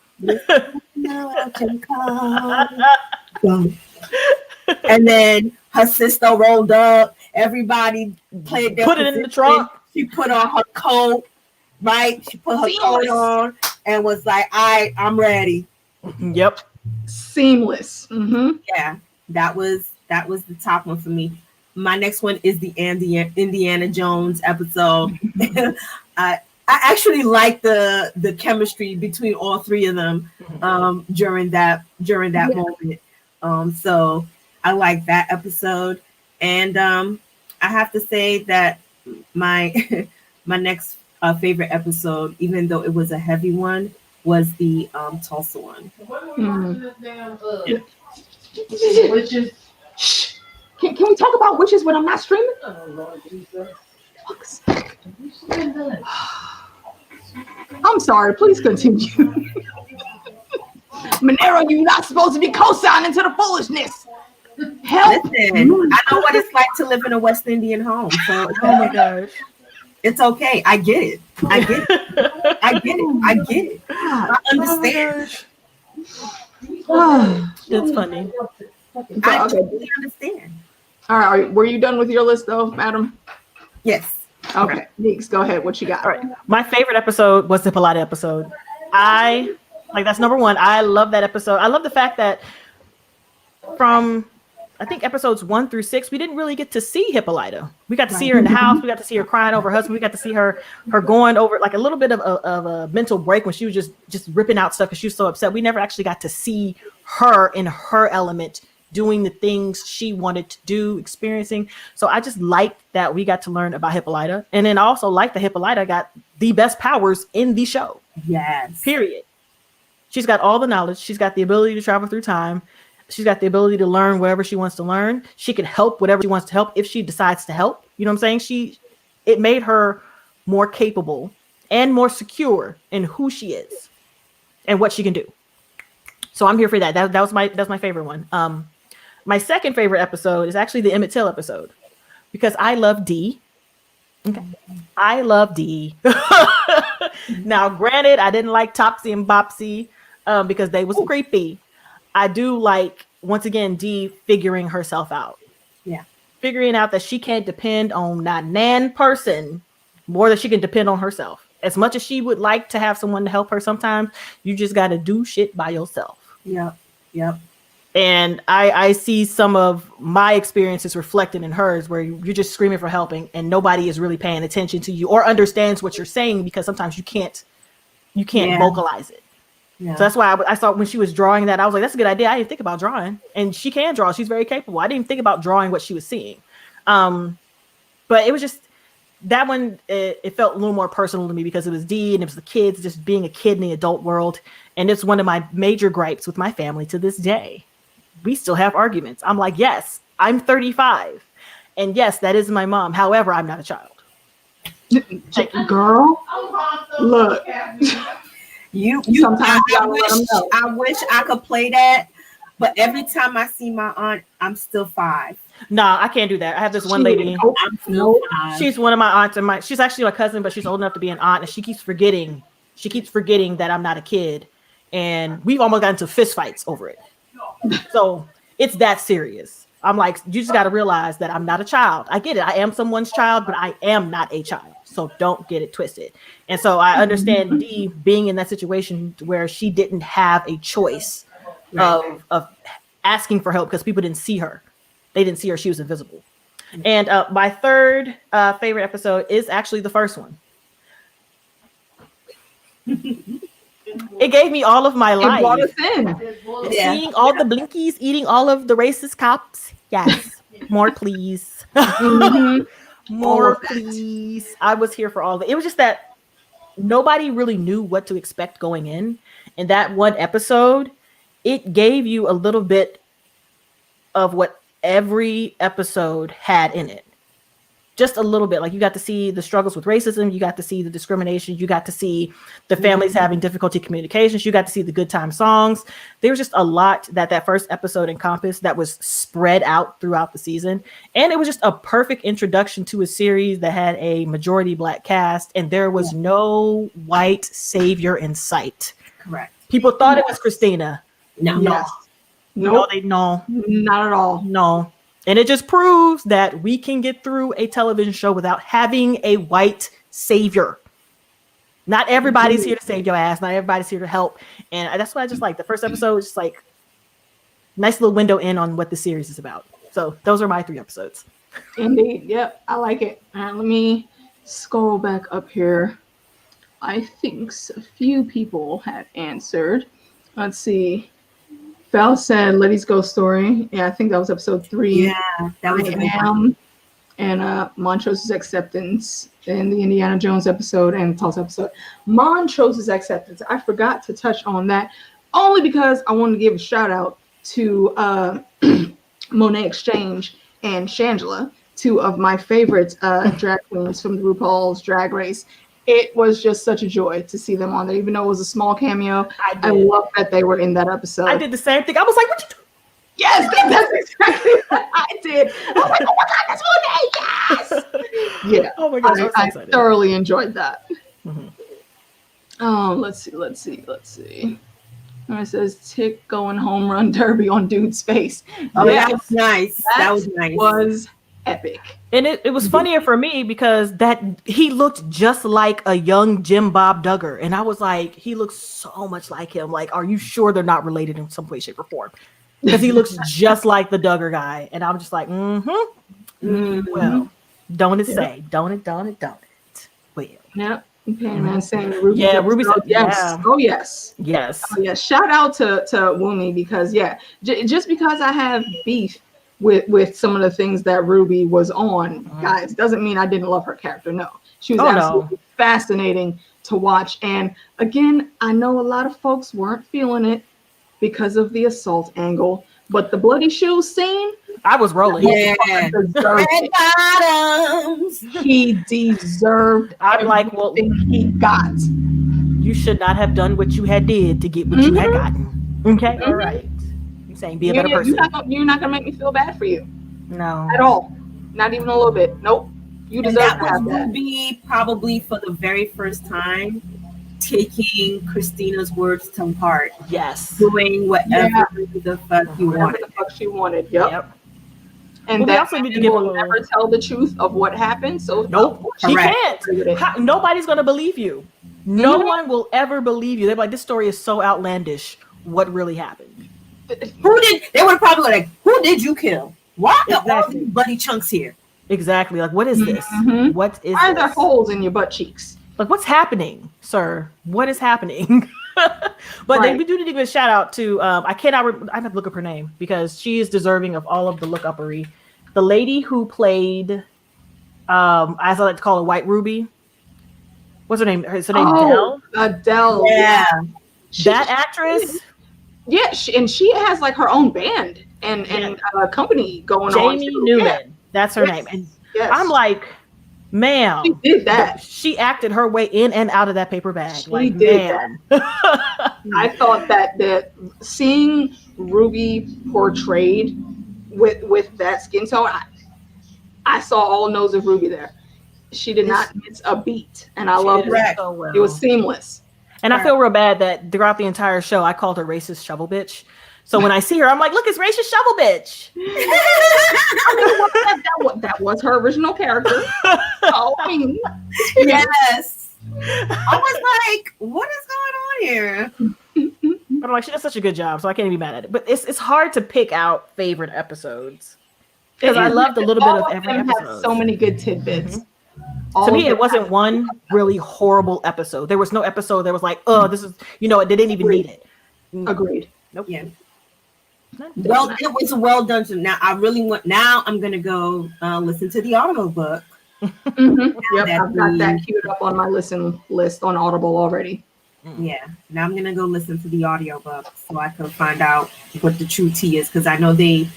And then her sister rolled up. Everybody played their position. In the trunk. She put on her coat, right? She put her coat on and was like, I'm ready. Yep. Seamless. Yeah, that was the top one for me. My next one is the Indiana Jones episode. I actually like the chemistry between all 3 of them during that moment. So I like that episode, and I have to say that my next favorite episode, even though it was a heavy one, was the Tulsa one. Witches. Shh. Can we talk about witches when I'm not streaming? I'm sorry. Please continue. Manaro, you're not supposed to be co-signing to the foolishness. Help! Listen, I know what it's like to live in a West Indian home. So, oh my gosh, it's okay. I get it. I understand. It's funny. I totally understand. All right. Were you done with your list, though, madam? Yes. Okay. Meeks, go ahead. What you got? All right. My favorite episode was the Hippolyta episode. That's number 1. I love that episode. I love the fact that from, I think, episodes 1 through 6, we didn't really get to see Hippolyta. We got to see her in the house. We got to see her crying over her husband. We got to see her going over like a little bit of a mental break when she was just ripping out stuff because she was so upset. We never actually got to see her in her element, doing the things she wanted to do, experiencing. So I just liked that we got to learn about Hippolyta. And then also like that Hippolyta got the best powers in the show. Yes. Period. She's got all the knowledge. She's got the ability to travel through time. She's got the ability to learn whatever she wants to learn. She can help whatever she wants to help if she decides to help. You know what I'm saying? It made her more capable and more secure in who she is and what she can do. So I'm here for that. That's my favorite one. My second favorite episode is actually the Emmett Till episode because I love D. Okay. I love D. Now, granted, I didn't like Topsy and Bopsy because they was creepy. I do like, once again, D figuring herself out. Yeah. Figuring out that she can't depend on not nan person more than she can depend on herself. As much as she would like to have someone to help her, sometimes you just got to do shit by yourself. Yep. Yep. And I see some of my experiences reflected in hers where you're just screaming for helping and nobody is really paying attention to you or understands what you're saying because sometimes you can't vocalize it. Yeah. So that's why I thought when she was drawing that, I was like, that's a good idea. I didn't think about drawing. And she can draw. She's very capable. I didn't think about drawing what she was seeing. But it was just, that one, it felt a little more personal to me because it was D and it was the kids, just being a kid in the adult world. And it's one of my major gripes with my family to this day. We still have arguments. I'm like, yes, I'm 35. And yes, that is my mom. However, I'm not a child. Girl, look. Sometimes I wish I could play that, but every time I see my aunt, I'm still 5. Nah, I can't do that. I have this one lady. She's one of my aunts, and she's actually my cousin, but she's old enough to be an aunt, and she keeps forgetting that I'm not a kid, and we've almost gotten into fist fights over it. So it's that serious. I'm like, you just got to realize that I'm not a child. I get it. I am someone's child, but I am not a child. So don't get it twisted. And so I understand Dee being in that situation where she didn't have a choice of asking for help because people didn't see her. They didn't see her. She was invisible. And my third favorite episode is actually the first one. It gave me all of my life. It brought us in. Seeing all the blinkies, eating all of the racist cops. Yes. More, please. More, please. I was here for all of it. It was just that nobody really knew what to expect going in. And that one episode, it gave you a little bit of what every episode had in it. Just a little bit. Like you got to see the struggles with racism. You got to see the discrimination. You got to see the families having difficulty communications. You got to see the good time songs. There was just a lot that first episode encompassed that was spread out throughout the season. And it was just a perfect introduction to a series that had a majority Black cast. And there was no white savior in sight. Correct. People thought it was Christina. No. Yes. No, not at all. No. And it just proves that we can get through a television show without having a white savior. Not everybody's here to save your ass. Not everybody's here to help. And that's what I just like. The first episode is just like nice little window in on what the series is about. So those are my 3 episodes. Indeed. Yep. I like it. All right, let me scroll back up here. I think a few people had answered. Let's see. Val said Letty's Ghost Story. Yeah, I think that was episode 3. Yeah, that was a good one. And Montrose's Acceptance in the Indiana Jones episode and Tulsa episode. Montrose's Acceptance. I forgot to touch on that only because I wanted to give a shout out to Monet Exchange and Shangela, 2 of my favorite drag queens from the RuPaul's Drag Race. It was just such a joy to see them on there, even though it was a small cameo. I love that they were in that episode. I did the same thing. I was like, what you do? Yes, that's exactly what I did. I was like, oh my God, that's Monet, yes! Yeah. Oh my gosh, I thoroughly enjoyed that. Let's see. It says Tick going home run derby on dude's face. Oh, yes. That was nice. That was nice. Was epic. And it was funnier for me because that he looked just like a young Jim Bob Duggar. And I was like, he looks so much like him. Like, are you sure they're not related in some way, shape, or form? Because he looks just like the Duggar guy. And I'm just like, well, don't it say? Don't it? Well. Yep. Okay, man, saying Ruby. Yeah, Ruby said yes. Yeah. Oh, yes. Yes. Oh, yes. Shout out to Wumi because, just because I have beef with some of the things that Ruby was on, guys, doesn't mean I didn't love her character. No, she was absolutely fascinating to watch. And again, I know a lot of folks weren't feeling it because of the assault angle, But the bloody shoes scene, I was rolling. Yeah. deserved Red it. bottoms. He deserved I'm like, well, everything he got. you should not have done what you had did to get what you had gotten. Okay, all right. You saying be a better person? You're not gonna make me feel bad for you No, at all. Not even a little bit. Nope. You And deserve that to was have that. Ruby probably for the very first time taking Christina's words to heart, yes. doing whatever the fuck you Whatever wanted. the fuck she wanted. Yep. Yep. And Well, we that also need to man give a will little- never tell the truth of what happened. So Nope, she Correct. can't. Nobody's gonna believe you. No one will ever believe you. They're like, this story is so outlandish. What really happened? They would have probably like, who did you kill? Why are all Exactly. these bloody chunks here? Exactly. Like, what is this? Mhm. What is Why are there this? holes in your butt cheeks? Like, what's happening, sir? What is happening? But then Right. we do need to give a shout out to I have to look up her name because she is deserving of all of the look uppery. The lady who played as I like to call her White Ruby. What's her name? Is her name Dell? Adele. Yeah. That actress, Yeah, she has like her own band and company going on. Jamie too. Newman. Yeah. That's her Yes. name. And Yes. I'm like, ma'am, she did that. she acted her way in and out of that paper bag. She like, did man. I thought that seeing Ruby portrayed with that skin tone, I saw all nose of Ruby there. She did not miss a beat, and I loved She did it. so well. It was seamless. And I feel real bad that throughout the entire show, I called her racist shovel bitch. So when I see her, I'm like, look, it's racist shovel bitch. I mean, that was her original character. So, I mean, Yes. I was like, what is going on here? But I'm like, she does such a good job, so I can't even be mad at it. But it's hard to pick out favorite episodes because I loved a little bit of every them episode. had so many good tidbits. All To of me, them it wasn't had- one really horrible episode. There was no episode that was like, oh, this is, they didn't even need it. Agreed. Nope. Yeah. Well, it was well done. So now I'm going to go listen to the audiobook. Mm-hmm. Yep, that I've got that we- queued up on my listen list on Audible already. Yeah. Now I'm going to go listen to the audiobook so I can find out what the true tea is. Because I know they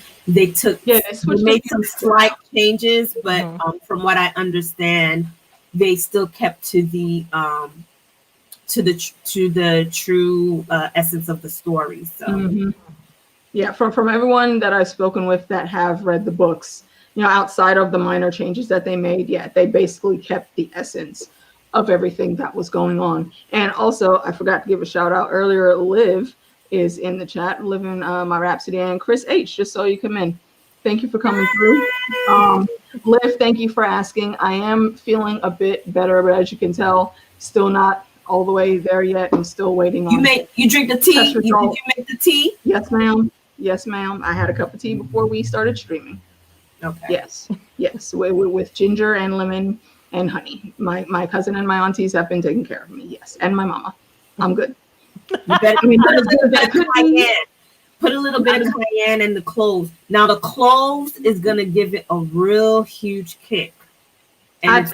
took, Yeah, they made some slight changes, but from what I understand, they still kept to the true essence of the story. So Mhm. Yeah, from everyone that I've spoken with that have read the books, outside of the minor changes that they made, they basically kept the essence of everything that was going on. And also, I forgot to give a shout out earlier. Liv is in the chat, living my Rhapsody, and Chris H. Just saw you come in. Thank you for coming through. Liv, thank you for asking. I am feeling a bit better, but as you can tell, still not all the way there yet. I'm still waiting on. you drink the tea. Test Did you result. make the tea? Yes, ma'am. Yes, ma'am. I had a cup of tea before we started streaming. Okay. Yes, with ginger and lemon and honey. My cousin and my aunties have been taking care of me. Yes, and my mama. I'm good. You better, put a little bit of cayenne. Put a little bit of cayenne in the cloves. Now the cloves is gonna give it a real huge kick. And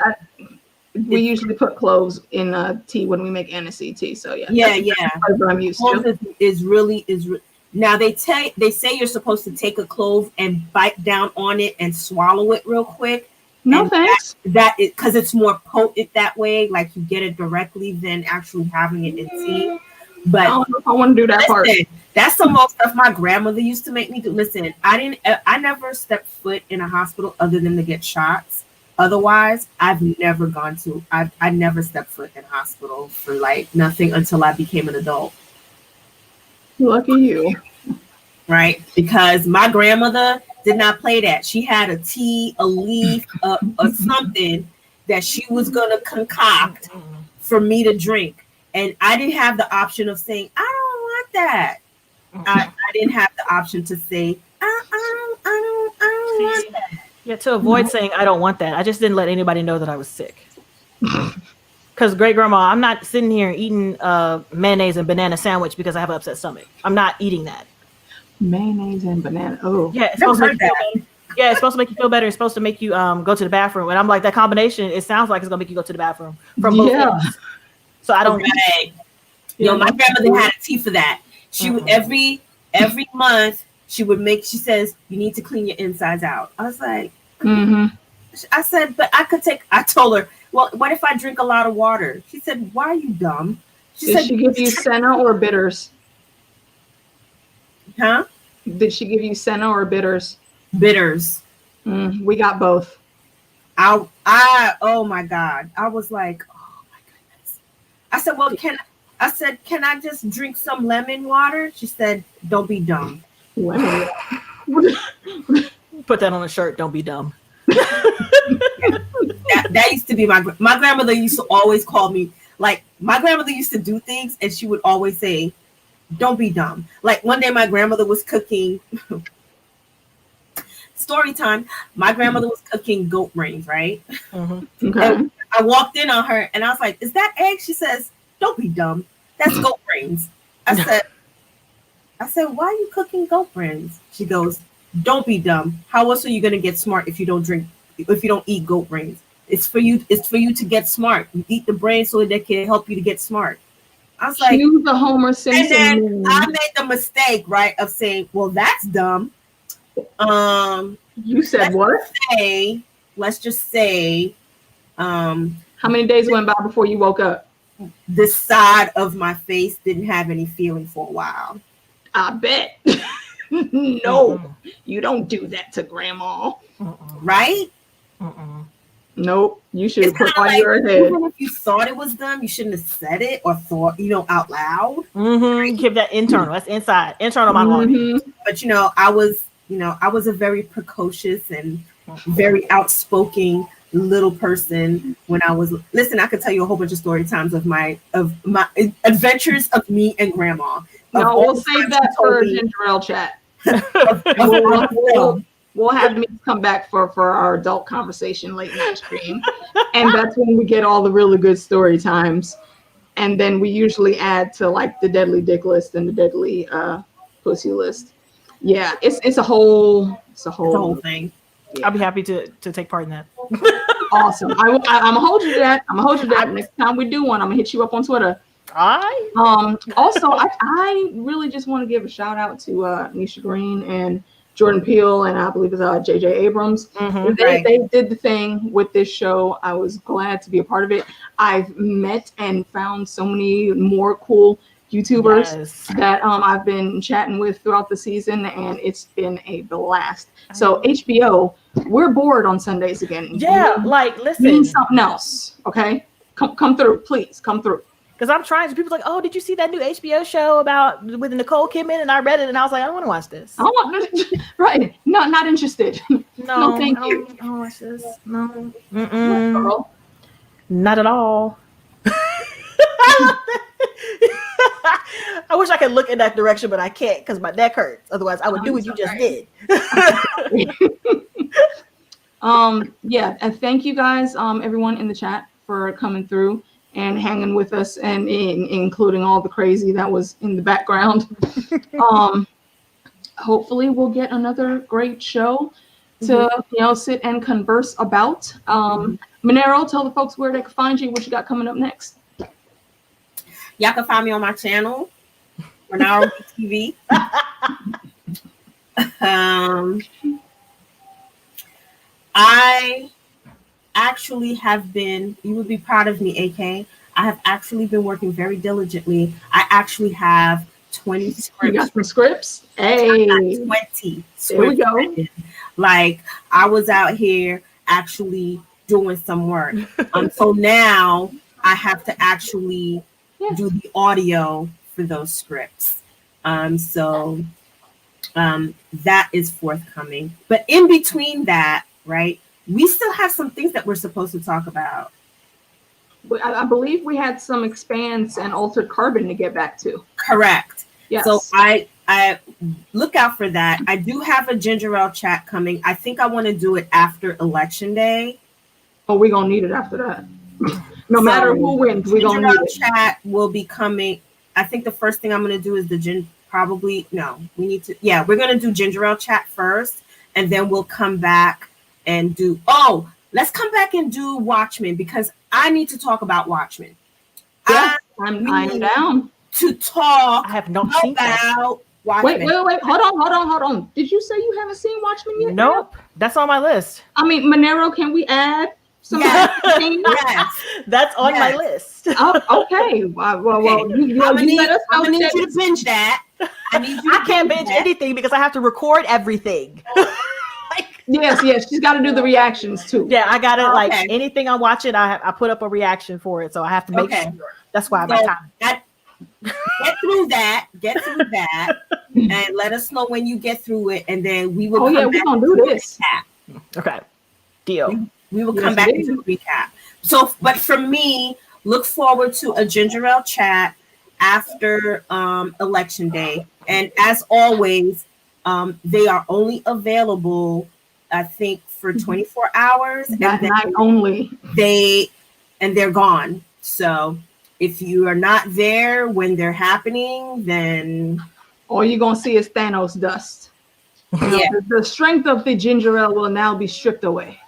We usually put cloves in tea when we make aniseed tea. So yeah, yeah. that's what I'm used Cloves to. is really. Now they say you're supposed to take a clove and bite down on it and swallow it real quick. No And thanks. That is because it's more potent that way. Like you get it directly than actually having it in tea. But I don't know if I want to do that part. listen, that's some old stuff my grandmother used to make me do. Listen, I never stepped foot in a hospital other than to get shots. Otherwise, I've never gone to. I never stepped foot in a hospital for like nothing until I became an adult. Lucky you. Right? Because my grandmother did not play that. She had a tea, a leaf, or something that she was gonna concoct for me to drink, and I didn't have the option of saying I don't want that. I didn't have the option to say I don't want that. Yeah, to avoid saying I don't want that, I just didn't let anybody know that I was sick. Because great grandma, I'm not sitting here eating mayonnaise and banana sandwich because I have an upset stomach. I'm not eating that. Mayonnaise and banana. Oh, Yeah, it's supposed to make you feel better. Yeah, it's supposed to make you feel better. It's supposed to make you go to the bathroom. And I'm like, that combination, it sounds like it's gonna make you go to the bathroom from both ends. So I don't. Right. My grandmother had a tea for that. She would every month she says, you need to clean your insides out. I was like, Mm-hmm. I said, but I told her, well, what if I drink a lot of water? She said, why are you dumb? Did she give you senna or bitters? Huh? Did she give you senna or bitters? Bitters. We got both. Oh my God. I was like, oh my goodness. I said, well, can I just drink some lemon water? She said, don't be dumb. Lemon. Put that on a shirt. Don't be dumb. That used to be my grandmother used to always call me, like, my grandmother used to do things and she would always say, don't be dumb. Like one day my grandmother was cooking. Story time. My grandmother was cooking goat brains, right? Mm-hmm. Okay. And I walked in on her and I was like, is that egg? She says, don't be dumb. That's goat brains. I said, why are you cooking goat brains? She goes, don't be dumb. How else are you gonna get smart if you don't eat goat brains? It's for you to get smart. You eat the brain so they can help you to get smart. I was like, Cue the Homer Simpson. and then I made the mistake, right, of saying, well, that's dumb. You said what? Let's just say, How many days went by before you woke up? this side of my face didn't have any feeling for a while. I bet. No, you don't do that to grandma. Right? Nope. You should It's put kinda on like, your head. even if you thought it was dumb, you shouldn't have said it or thought, out loud. Give that internal. That's inside. Internal monologue. Mhm. But I was a very precocious and very outspoken little person when I was. Listen, I could tell you a whole bunch of story times of my adventures of me and grandma. No, we'll save that for a ginger ale chat. We'll have me come back for our adult conversation late night stream. And that's when we get all the really good story times. And then we usually add to like the deadly dick list and the deadly pussy list. Yeah, it's a whole thing. Yeah. I'll be happy to take part in that. Awesome. I'm gonna hold you to that. Next time we do one, I'm gonna hit you up on Twitter. Also, I really just want to give a shout out to Nisha Green and Jordan Peele, and I believe it's JJ Abrams. They did the thing with this show. I was glad to be a part of it. I've met and found so many more cool YouTubers that I've been chatting with throughout the season, and it's been a blast. So HBO, we're bored on Sundays again. Yeah, listen. We need something else, okay? Come through, please, come through. Because I'm trying to, people's like, oh, did you see that new HBO show with Nicole Kidman? And I read it and I was like, I don't want to watch this. I don't want right. No, not interested. No, thank you. I don't watch this. No. Girl. Not at all. I wish I could look in that direction, but I can't because my neck hurts. Otherwise, I would do what you just did. Yeah, and thank you guys, everyone in the chat for coming through and hanging with us and including all the crazy that was in the background. Hopefully we'll get another great show to sit and converse about. Manaro, tell the folks where they can find you, what you got coming up next. Y'all can find me on my channel, Manaro TV. I actually have been, you would be proud of me, AK. I have actually been working very diligently. I actually have 20 scripts. You got some scripts? Hey. 20 scripts. There we go. Like, I was out here actually doing some work. So now I have to actually do the audio for those scripts. So that is forthcoming. But in between that, right, we still have some things that we're supposed to talk about. I believe we had some expanse and altered carbon to get back to. Correct. Yes. So I look out for that. I do have a ginger ale chat coming. I think I want to do it after Election Day. Oh, we're going to need it after that. No matter who wins, we're going to need it. Chat will be coming. I think the first thing I'm going to do is we're going to do ginger ale chat first, and then we'll come back and let's come back and do Watchmen, because I need to talk about Watchmen. Yeah, I'm down to talk I have not seen that. about Watchmen. Wait. Hold on. Did you say you haven't seen Watchmen yet? Nope, that's on my list. I mean, Manaro, can we add some? Yes. Things? Yes. That's on my Yes. list. Oh, okay. Well, you I'm gonna need let us know you that- to binge that. I can't binge anything because I have to record everything. Yes, she's got to do the reactions too. Yeah, I got it. Okay. Like anything I'm watching, I put up a reaction for it, so I have to make sure. That's why my time. Get through that, and let us know when you get through it, and then we will. We're gonna do this. Okay, deal. We will come back into the recap. So, but for me, look forward to a ginger ale chat after election day, and as always, they are only available, I think, for 24 hours. That night only. They're gone. So if you are not there when they're happening, then all you're gonna see is Thanos dust. Yeah. The strength of the ginger ale will now be stripped away.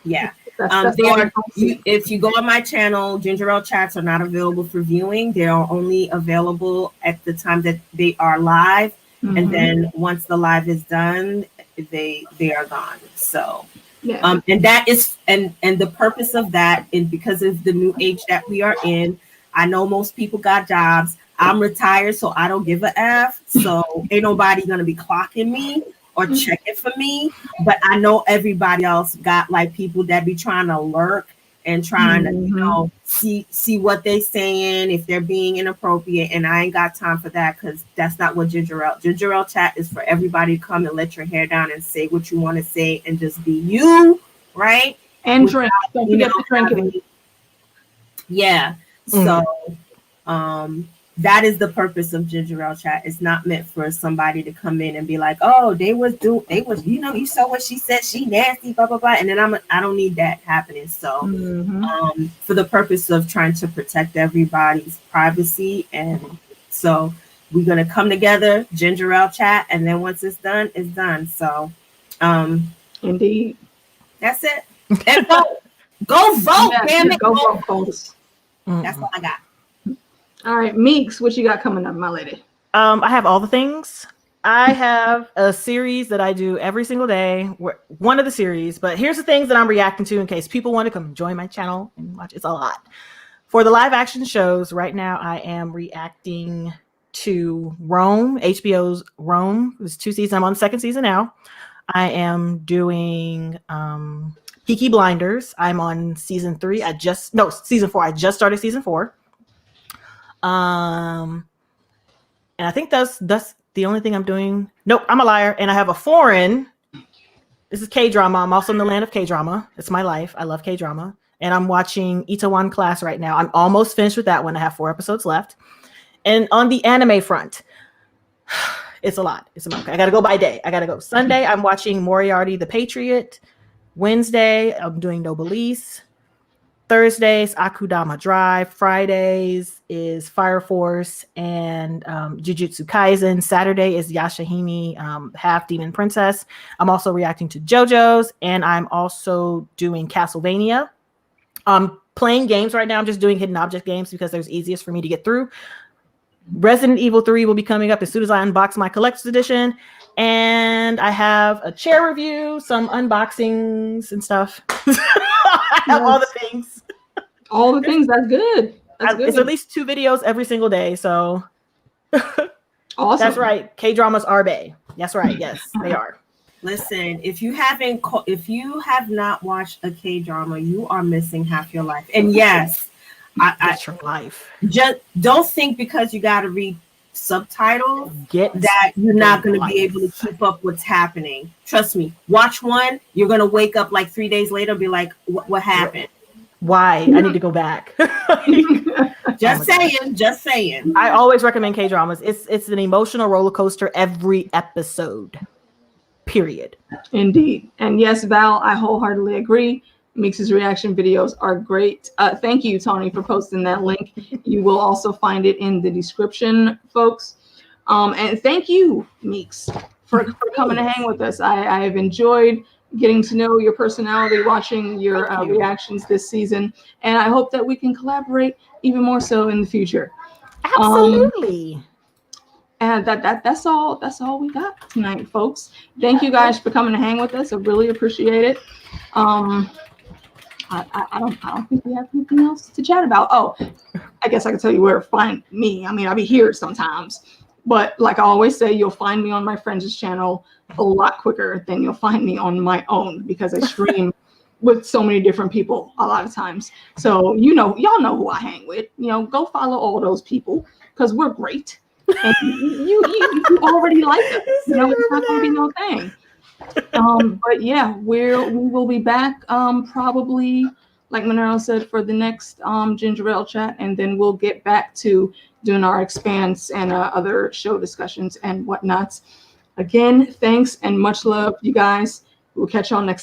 Yeah. That's all If you go on my channel, ginger ale chats are not available for viewing. They are only available at the time that they are live. Mm-hmm. And then once the live is done, they are gone. So and that is and the purpose of that is because of the new age that we are in. I know most people got jobs. I'm retired, so I don't give a F. So ain't nobody gonna be clocking me or checking for me. But I know everybody else got like people that be trying to lurk and trying to, see what they saying, if they're being inappropriate. And I ain't got time for that, because that's not what ginger ale chat is for. Everybody to come and let your hair down and say what you want to say and just be you, right? And drink. Don't forget to drink. Yeah. So that is the purpose of ginger ale chat. It's not meant for somebody to come in and be like, oh, they was you saw what she said, she nasty, blah blah blah, and then I don't need that happening. So for the purpose of trying to protect everybody's privacy, and so we're gonna come together, ginger ale chat, and then once it's done, it's done. So indeed, that's it. And go vote, damn it, go vote, folks. That's all I got. All right, Meeks, what you got coming up, my lady? I have all the things. I have a series that I do every single day. One of the series, but here's the things that I'm reacting to in case people want to come join my channel and watch. It's a lot. For the live action shows, right now I am reacting to Rome, HBO's Rome. There's 2 seasons. I'm on the 2nd season now. I am doing Peaky Blinders. I'm on season 3. Season 4. I just started season 4. And I think that's the only thing I'm doing. Nope, I'm a liar. And I have a foreign. This is K-drama. I'm also in the land of K-drama. It's my life. I love K-drama. And I'm watching Itaewon Class right now. I'm almost finished with that one. I have 4 episodes left. And on the anime front, it's a lot. I got to go by day. I got to go. Sunday, I'm watching Moriarty the Patriot. Wednesday, I'm doing Noblesse. Thursdays, Akudama Drive. Fridays is Fire Force and Jujutsu Kaisen. Saturday is Yashahime, Half Demon Princess. I'm also reacting to JoJo's, and I'm also doing Castlevania. I'm playing games right now. I'm just doing hidden object games because they're easiest for me to get through. Resident Evil 3 will be coming up as soon as I unbox my collector's edition. And I have a chair review, some unboxings and stuff. I have all the things. All the things. That's good. That's good. It's at least 2 videos every single day. So awesome. That's right. K-dramas are bae. That's right. Yes, they are. Listen, if you have not watched a K-drama, you are missing half your life. And yes, That's your life. Just don't think because you got to read subtitles that you're not going to be able to keep up what's happening. Trust me. Watch one, you're going to wake up like 3 days later and be like, what happened? Why? I need to go back. Just saying. I always recommend K-dramas. It's an emotional roller coaster every episode. Period. Indeed. And yes, Val, I wholeheartedly agree. Meeks' reaction videos are great. Thank you, Tony, for posting that link. You will also find it in the description, folks. And thank you, Meeks, for coming to hang with us. I have enjoyed getting to know your personality, watching your reactions this season. And I hope that we can collaborate even more so in the future. Absolutely. And that's all we got tonight, folks. Thank you guys for coming to hang with us. I really appreciate it. I don't think we have anything else to chat about. Oh, I guess I can tell you where to find me. I mean, I'll be here sometimes, but like I always say, you'll find me on my friends' channel a lot quicker than you'll find me on my own, because I stream with so many different people a lot of times. So y'all know who I hang with. Go follow all those people because we're great. And you already like us. It's not gonna be no thing. But yeah, we will be back probably, like Manaro said, for the next ginger ale chat, and then we'll get back to doing our expanse and other show discussions and whatnots. Again, thanks and much love, you guys. We'll catch y'all next time.